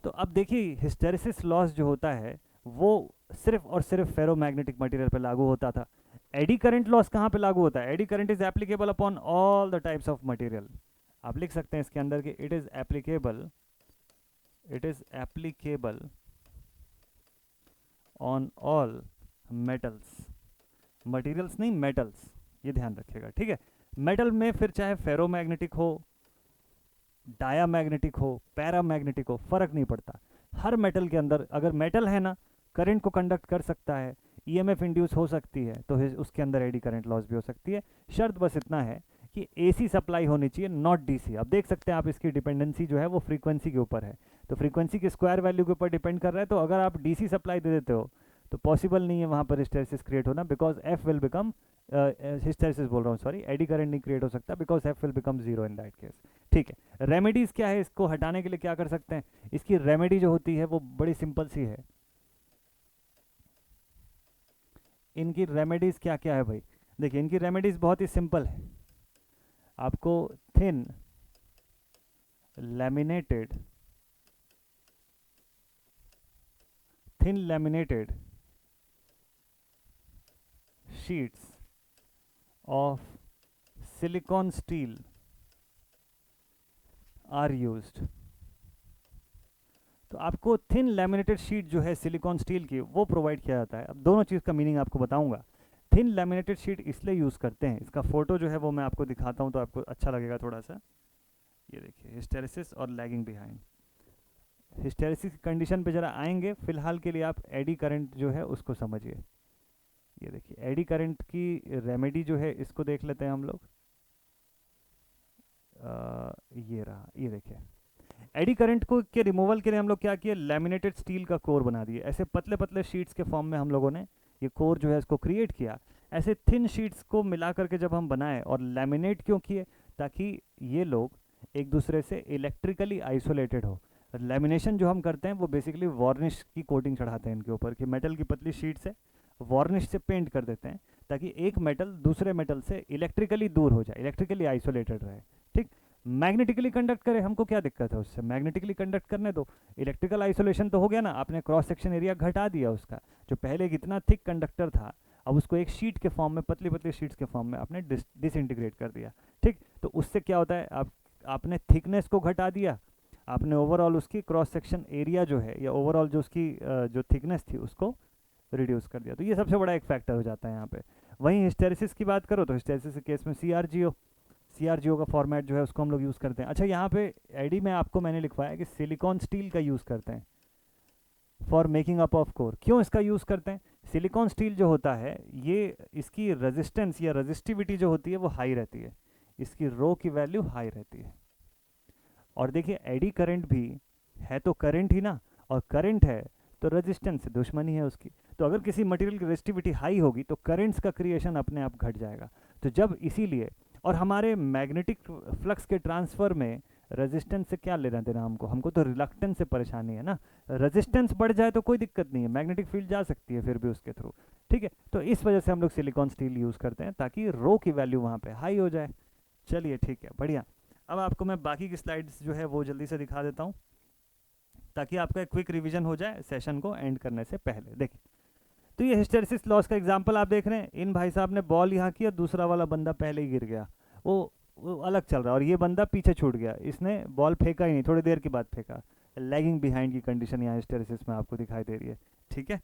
S1: तो अब देखिए हिस्टेरेसिस लॉस जो होता है वो सिर्फ और सिर्फ फेरोमैग्नेटिक मटेरियल पे लागू होता था। एडी करंट लॉस कहाँ पे लागू होता है, eddy current is applicable upon all the types of material. आप लिख सकते हैं इसके अंदर कि it is applicable on all metals, materials नहीं मेटल्स, ये ध्यान रखिएगा। ठीक है, मेटल में फिर चाहे फेरोमैग्नेटिक हो, डायामैग्नेटिक हो, पैरामैग्नेटिक हो, फर्क नहीं पड़ता। हर मेटल के अंदर अगर मेटल है ना, करंट को कंडक्ट कर सकता है, ईएमएफ इंड्यूस हो सकती है, तो उसके अंदर एडी करंट लॉस भी हो सकती है। शर्त बस इतना है कि एसी सप्लाई होनी चाहिए, नॉट डीसी। अब देख सकते हैं आप इसकी डिपेंडेंसी जो है वो फ्रीक्वेंसी के ऊपर है, तो फ्रीक्वेंसी के स्क्वायर वैल्यू के ऊपर डिपेंड कर रहा है। तो अगर आप डीसी सप्लाई दे देते हो तो पॉसिबल नहीं है वहाँ पर हिस्टेरिसिस क्रिएट होना, because F will become, hysteresis बोल रहा हूँ सॉरी, एडी करंट नहीं क्रिएट हो सकता, because F will become zero in that case. ठीक है, रेमेडीज़ क्या है, इसको हटाने के लिए क्या कर सकते हैं? इसकी रेमेडी जो होती है वो बड़ी सिंपल सी है। इनकी रेमेडीज़ क्या क्या है भाई? देखिए, इनकी रेमेडीज़ बहुत ही सिंपल है। आपको thin laminated sheets of silicon steel are used. तो आपको थिन लैमिनेटेड शीट जो है सिलिकॉन स्टील की वो प्रोवाइड किया जाता है। अब दोनों चीज़ का मीनिंग आपको बताऊंगा। थिन लैमिनेटेड शीट इसलिए यूज़ करते हैं, इसका फोटो जो है वो मैं आपको दिखाता हूँ तो आपको अच्छा लगेगा थोड़ा सा। ये देखिए, हिस्टेरिसिस और लैगिंग बिहाइंड। हिस्टेरिसिस की कंडीशन पे ज़रा आएंगे, फिलहाल के लिए आप एडी करंट जो है उसको समझिए। ये देखिए, एडी करंट की रेमेडी जो है इसको देख लेते हैं हम लोग। ये रहा, ये देखिए, एडी करंट को के रिमूवल के लिए हम लोग क्या किए, लैमिनेटेड स्टील का कोर बना दिए। ऐसे पतले पतले शीट्स के फॉर्म में हम लोगों ने ये कोर जो है इसको क्रिएट किया। ऐसे थिन शीट्स को मिला करके जब हम बनाए, और लैमिनेट क्यों किए, ताकि ये लोग एक दूसरे से इलेक्ट्रिकली आइसोलेटेड हो। लैमिनेशन जो हम करते हैं वो बेसिकली वार्निश की कोटिंग चढ़ाते हैं इनके ऊपर, कि मेटल की पतली शीट से वार्निश से पेंट कर देते हैं, ताकि एक मेटल दूसरे मेटल से इलेक्ट्रिकली दूर हो जाए, इलेक्ट्रिकली आइसोलेटेड रहे। ठीक, मैग्नेटिकली कंडक्ट करे, हमको क्या दिक्कत है उससे, मैग्नेटिकली कंडक्ट करने दो। इलेक्ट्रिकल आइसोलेशन तो हो गया ना, आपने क्रॉस सेक्शन एरिया घटा दिया उसका, जो पहले कितना थिक कंडक्टर था अब उसको एक शीट के फॉर्म में, पतली पतली शीट्स के फॉर्म में आपने डिसइंटीग्रेट कर दिया। ठीक, तो उससे क्या होता है, आपने थिकनेस को घटा दिया, आपने ओवरऑल उसकी क्रॉस सेक्शन एरिया जो है, या ओवरऑल जो उसकी जो थिकनेस थी उसको रिड्यूस कर दिया। तो ये सबसे बड़ा एक फैक्टर हो जाता है यहाँ पे। वहीं हिस्टेरिसिस की बात करो तो हिस्टेरिसिस के केस में सीआरजीओ का फॉर्मेट जो है उसको हम लोग यूज़ करते हैं। अच्छा, यहाँ पे एडी में आपको मैंने लिखवाया कि सिलिकॉन स्टील का यूज़ करते हैं for making up of core. क्यों इसका यूज़ करते हैं? सिलिकॉन स्टील जो होता है ये, इसकी रेजिस्टेंस या रेजिस्टिविटी जो होती है वो हाई रहती है, इसकी रो की वैल्यू हाई रहती है। और देखिए, एडी करंट भी है तो करंट ही ना, और करंट है तो रेजिस्टेंस से दुश्मनी है उसकी। तो अगर किसी मटेरियल की रेजिस्टिविटी हाई होगी तो करंट्स का क्रिएशन अपने आप घट जाएगा। तो जब इसीलिए, और हमारे मैग्नेटिक फ्लक्स के ट्रांसफ़र में रेजिस्टेंस से क्या लेना देना हमको तो रिलक्टेंस से परेशानी है ना। रेजिस्टेंस बढ़ जाए तो कोई दिक्कत नहीं है, मैग्नेटिक फील्ड जा सकती है फिर भी उसके थ्रू। ठीक है, तो इस वजह से हम लोग सिलिकॉन स्टील यूज़ करते हैं ताकि रो की वैल्यू वहाँ पे हाई हो जाए। चलिए ठीक है, बढ़िया। अब आपको मैं बाकी की स्लाइड्स जो है वो जल्दी से दिखा देता हूँ ताकि आपका क्विक रिवीजन हो जाए सेशन को एंड करने से पहले। देखिए, तो ये हिस्टेरिसिस लॉस का एग्जांपल आप देख रहे हैं। इन भाई साहब ने बॉल यहाँ किया, दूसरा वाला बंदा पहले ही गिर गया, वो अलग चल रहा है, और ये बंदा पीछे छूट गया, इसने बॉल फेंका ही नहीं, थोड़ी देर के बाद फेंका। लैगिंग बिहाइंड की कंडीशन यहाँ हिस्टेरिसिस में आपको दिखाई दे रही है। ठीक है,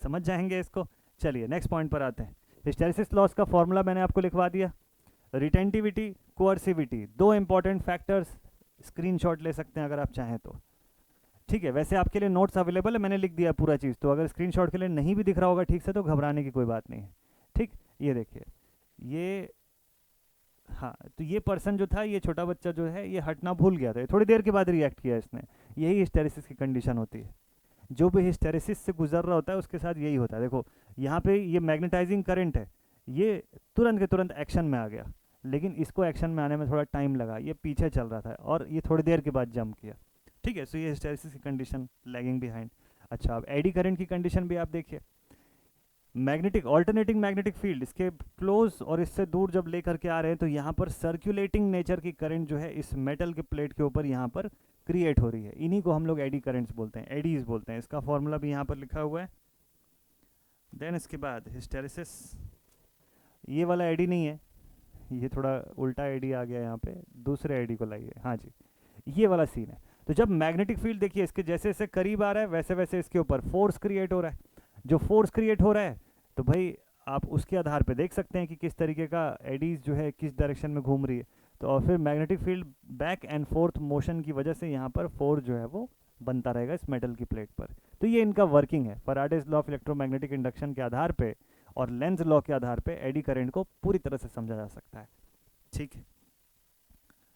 S1: समझ जाएंगे इसको। चलिए नेक्स्ट पॉइंट पर आते हैं। हिस्टेरिसिस लॉस का फॉर्मूला मैंने आपको लिखवा दिया। रिटेंटिविटी, कोअर्सिविटी, दो इंपॉर्टेंट फैक्टर्स, स्क्रीनशॉट ले सकते हैं अगर आप चाहें तो। ठीक है, वैसे आपके लिए नोट्स अवेलेबल है, मैंने लिख दिया पूरा चीज़, तो अगर स्क्रीनशॉट के लिए नहीं भी दिख रहा होगा ठीक से तो घबराने की कोई बात नहीं है। ठीक, ये देखिए, ये, हाँ, तो ये पर्सन जो था, ये छोटा बच्चा जो है, ये हटना भूल गया था, थोड़ी देर के बाद रिएक्ट किया इसने। यही हिस्टेरिसिस की कंडीशन होती है। जो भी हिस्टेरिसिस से गुजर रहा होता है उसके साथ यही होता है। देखो यहाँ पे ये मैग्नेटाइजिंग करंट है, ये तुरंत के तुरंत एक्शन में आ गया, लेकिन इसको एक्शन में आने में थोड़ा टाइम लगा, ये पीछे चल रहा था और ये थोड़ी देर के बाद जंप किया। ठीक है, सो ये हिस्टेरिसिस की कंडीशन, लैगिंग बिहाइंड। अच्छा, अब एडी करंट की कंडीशन भी आप देखिए। मैग्नेटिक, ऑल्टरनेटिंग मैग्नेटिक फील्ड, इसके क्लोज और इससे दूर जब लेकर के आ रहे हैं तो यहाँ पर सर्कुलेटिंग नेचर की करंट जो है इस मेटल के प्लेट के ऊपर यहाँ पर क्रिएट हो रही है। इन्हीं को हम लोग एडी करंट्स बोलते हैं, एडीज बोलते हैं। इसका फॉर्मूला भी यहाँ पर लिखा हुआ है। देन इसके बाद हिस्टेरिसिस, ये वाला एडी नहीं है, ये थोड़ा उल्टा एडी आ गया यहाँ पे, दूसरे एडी को लाइए। हाँ जी, ये वाला सीन है। तो जब मैग्नेटिक फील्ड देखिए इसके जैसे जैसे करीब आ रहा है वैसे वैसे इसके ऊपर फोर्स क्रिएट हो रहा है। जो फोर्स क्रिएट हो रहा है तो भाई आप उसके आधार पे देख सकते हैं कि किस तरीके का एडीज जो है किस डायरेक्शन में घूम रही है। तो और फिर magnetic field back and fourth motion की वजह से यहाँ पर फोर्स जो है वो बनता रहेगा इस मेटल की प्लेट पर। तो ये इनका वर्किंग है। Faraday's law of electromagnetic induction के आधार पे और लेंज लॉ के आधार पे एडी करंट को पूरी तरह से समझा जा सकता है। ठीक है,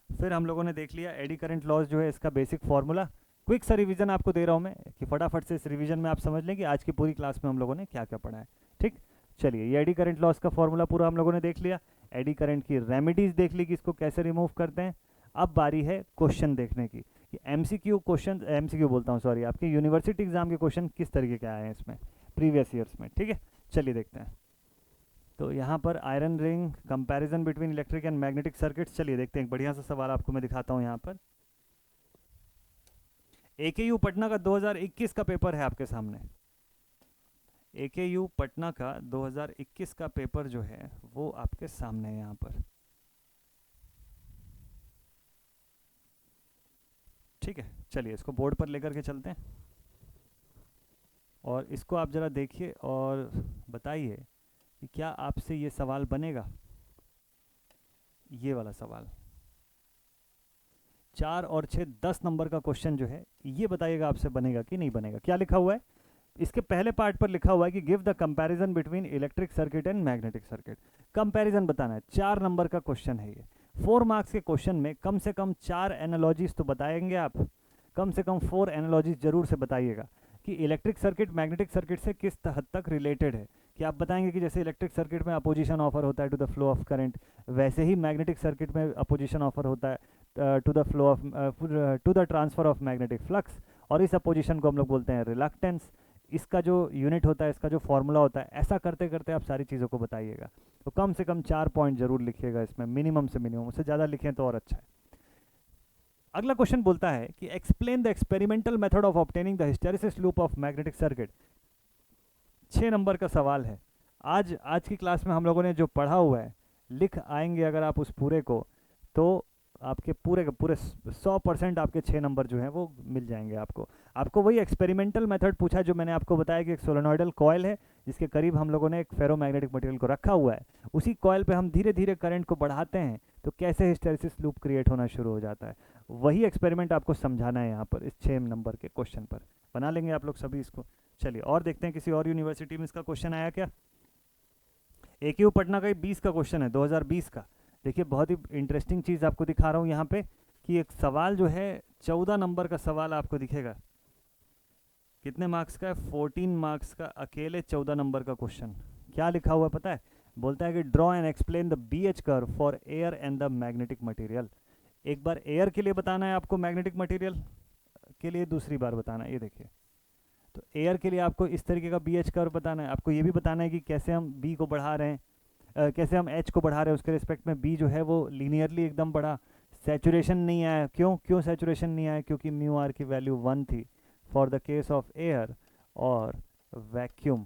S1: फिर हम लोगों ने देख लिया एडी करंट लॉज जो है इसका बेसिक फार्मूला। क्विक सा रिवीजन आपको दे रहा हूँ मैं कि फटाफट से इस रिवीजन में आप समझ लें कि आज की पूरी क्लास में हम लोगों ने क्या क्या पढ़ा है। ठीक, चलिए ये एडी करंट लॉस का फॉर्मूला पूरा हम लोगों ने देख लिया। एडी करंट की रेमेडीज देख ली कि इसको कैसे रिमूव करते हैं। अब बारी है क्वेश्चन देखने की कि एमसीक्यू क्वेश्चन, एमसीक्यू बोलता हूँ सॉरी, आपके यूनिवर्सिटी एग्जाम के क्वेश्चन किस तरीके के आए हैं इसमें प्रीवियस ईयर्स में। ठीक है, चलिए देखते हैं। तो यहाँ पर iron ring, comparison between electric and magnetic circuits. चलिए देखते हैं, एक बढ़िया सा सवाल आपको मैं दिखाता हूँ। यहाँ पर एकेयू पटना का 2021 का पेपर है आपके सामने। एकेयू पटना का 2021 का पेपर जो है वो आपके सामने है यहाँ पर। ठीक है, चलिए इसको बोर्ड पर लेकर के चलते हैं और इसको आप जरा देखिए और बताइए कि क्या आपसे ये सवाल बनेगा। ये वाला सवाल 4 और 6 10 नंबर का क्वेश्चन जो है ये बताइएगा आपसे बनेगा कि नहीं बनेगा। क्या लिखा हुआ है इसके पहले पार्ट पर? लिखा हुआ है कि give the comparison between electric circuit and magnetic circuit. Comparison बताना है। 4 नंबर का क्वेश्चन है ये। 4 मार्क्स के क्वेश्चन में कम से कम 4 एनालॉजीज तो बताएंगे आप, कम से कम 4 एनालॉजीज जरूर से बताइएगा कि इलेक्ट्रिक सर्किट मैग्नेटिक सर्किट से किस हद तक रिलेटेड है। कि आप बताएंगे कि जैसे इलेक्ट्रिक सर्किट में अपोजिशन ऑफर होता है to the flow of current, वैसे ही मैग्नेटिक सर्किट में अपोजिशन ऑफर होता है to the flow of to the transfer of magnetic flux, और इस अपोजिशन को हम लोग बोलते हैं रिलक्टेंस। इसका जो यूनिट होता है, इसका जो फॉर्मूला होता है, ऐसा करते करते आप सारी चीज़ों को बताइएगा। तो कम से कम 4 पॉइंट जरूर लिखिएगा इसमें, मिनिमम से मिनिमम, उससे ज़्यादा लिखें तो और अच्छा है। अगला क्वेश्चन बोलता है कि explain the experimental method of obtaining the hysteresis loop of magnetic circuit. 6 number का सवाल है। आज की क्लास में हम लोगों ने जो पढ़ा हुआ है लिख आएंगे अगर आप उस पूरे को, तो आपके पूरे के पूरे 100% आपके 6 नंबर जो हैं वो मिल जाएंगे आपको वही एक्सपेरिमेंटल मेथड पूछा है जो मैंने आपको बताया कि एक सोलेनॉइडल कॉयल है जिसके करीब हम लोगों ने एक फेरोमैग्नेटिक मटेरियल को रखा हुआ है। उसी कॉयल पे हम धीरे धीरे करंट को बढ़ाते हैं तो कैसे हिस्टेरिसिस लूप क्रिएट होना शुरू हो जाता है। वही एक्सपेरिमेंट आपको समझाना है यहाँ पर इस 6 नंबर के क्वेश्चन पर। बना लेंगे आप लोग सभी इसको। चलिए और देखते हैं किसी और यूनिवर्सिटी में इसका क्वेश्चन आया क्या। एकेयू पटना का 20 का क्वेश्चन है, 2020 का। देखिए बहुत ही इंटरेस्टिंग चीज़ आपको दिखा रहा हूँ यहाँ पे कि एक सवाल जो है 14 नंबर का सवाल आपको दिखेगा। कितने मार्क्स का है? 14 मार्क्स का अकेले 14 नंबर का क्वेश्चन। क्या लिखा हुआ है पता है? बोलता है कि draw and explain the BH curve for air and the magnetic material. एक बार एयर के लिए बताना है आपको, मैग्नेटिक मटेरियल के लिए दूसरी बार बताना है। ये देखिए, तो एयर के लिए आपको इस तरीके का बीएच कर्व बताना है। आपको ये भी बताना है कि कैसे हम बी को बढ़ा रहे हैं, कैसे हम एच को बढ़ा रहे हैं, उसके रिस्पेक्ट में बी जो है वो लीनियरली एकदम बढ़ा। सैचुरेशन नहीं आया, क्यों सैचुरेशन नहीं आया? क्योंकि म्यू आर की वैल्यू 1 थी for the case of air और वैक्यूम।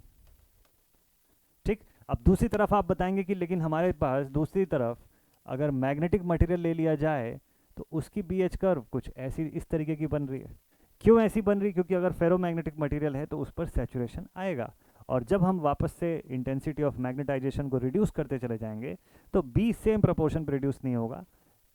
S1: ठीक, अब दूसरी तरफ आप बताएंगे कि लेकिन हमारे पास दूसरी तरफ अगर मैग्नेटिक मटेरियल ले लिया जाए तो उसकी बीएच कर्व कुछ ऐसी इस तरीके की बन रही है। क्यों ऐसी बन रही? क्योंकि अगर फेरोमैग्नेटिक मटेरियल है तो उस पर सैचुरेशन आएगा, और जब हम वापस से इंटेंसिटी ऑफ मैग्नेटाइजेशन को रिड्यूस करते चले जाएंगे तो बी सेम प्रोपोर्शन पर रिड्यूस नहीं होगा,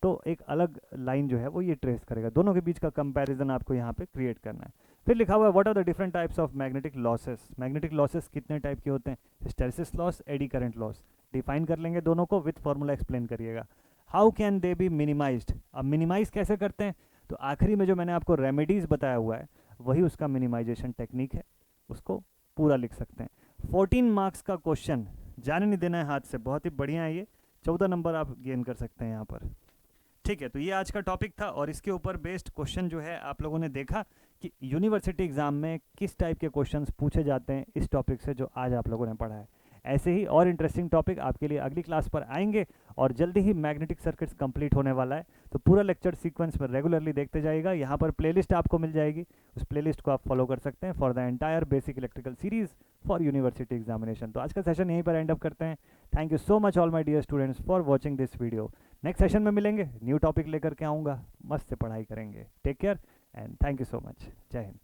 S1: तो एक अलग लाइन जो है वो ये ट्रेस करेगा। दोनों के बीच का कंपैरिजन आपको यहाँ पे क्रिएट करना है। फिर लिखा हुआ है what are the different types of magnetic losses. Magnetic losses कितने टाइप के होते हैं? Hysteresis loss, eddy current loss. Define कर लेंगे दोनों को, विथ फॉर्मूला एक्सप्लेन करिएगा। How can they be minimized. अब मिनिमाइज कैसे करते हैं? तो आखिरी में जो मैंने आपको रेमेडीज बताया हुआ है वही उसका मिनिमाइजेशन टेक्निक है, उसको पूरा लिख सकते हैं। 14 मार्क्स का क्वेश्चन, जाने नहीं देना है हाथ से, बहुत ही बढ़िया है ये। 14 नंबर आप गेन कर सकते हैं यहाँ पर। ठीक है, तो ये आज का टॉपिक था और इसके ऊपर बेस्ड क्वेश्चन जो है आप लोगों ने देखा कि यूनिवर्सिटी एग्जाम में किस टाइप के क्वेश्चंस पूछे जाते हैं इस टॉपिक से जो आज आप लोगों ने पढ़ा है। ऐसे ही और इंटरेस्टिंग टॉपिक आपके लिए अगली क्लास पर आएंगे और जल्दी ही मैग्नेटिक सर्किट्स कंप्लीट होने वाला है। तो पूरा लेक्चर सीक्वेंस पर रेगुलरली देखते जाइएगा। यहाँ पर प्लेलिस्ट आपको मिल जाएगी, उस प्लेलिस्ट को आप फॉलो कर सकते हैं for the entire basic electrical series for university examination. तो आज का सेशन यहीं पर एंड अप करते हैं। Thank you so much all my dear students for watching this video. Next session में मिलेंगे, न्यू टॉपिक लेकर के आऊँगा, मस्त से पढ़ाई करेंगे। Take care and thank you so much. जय हिंद।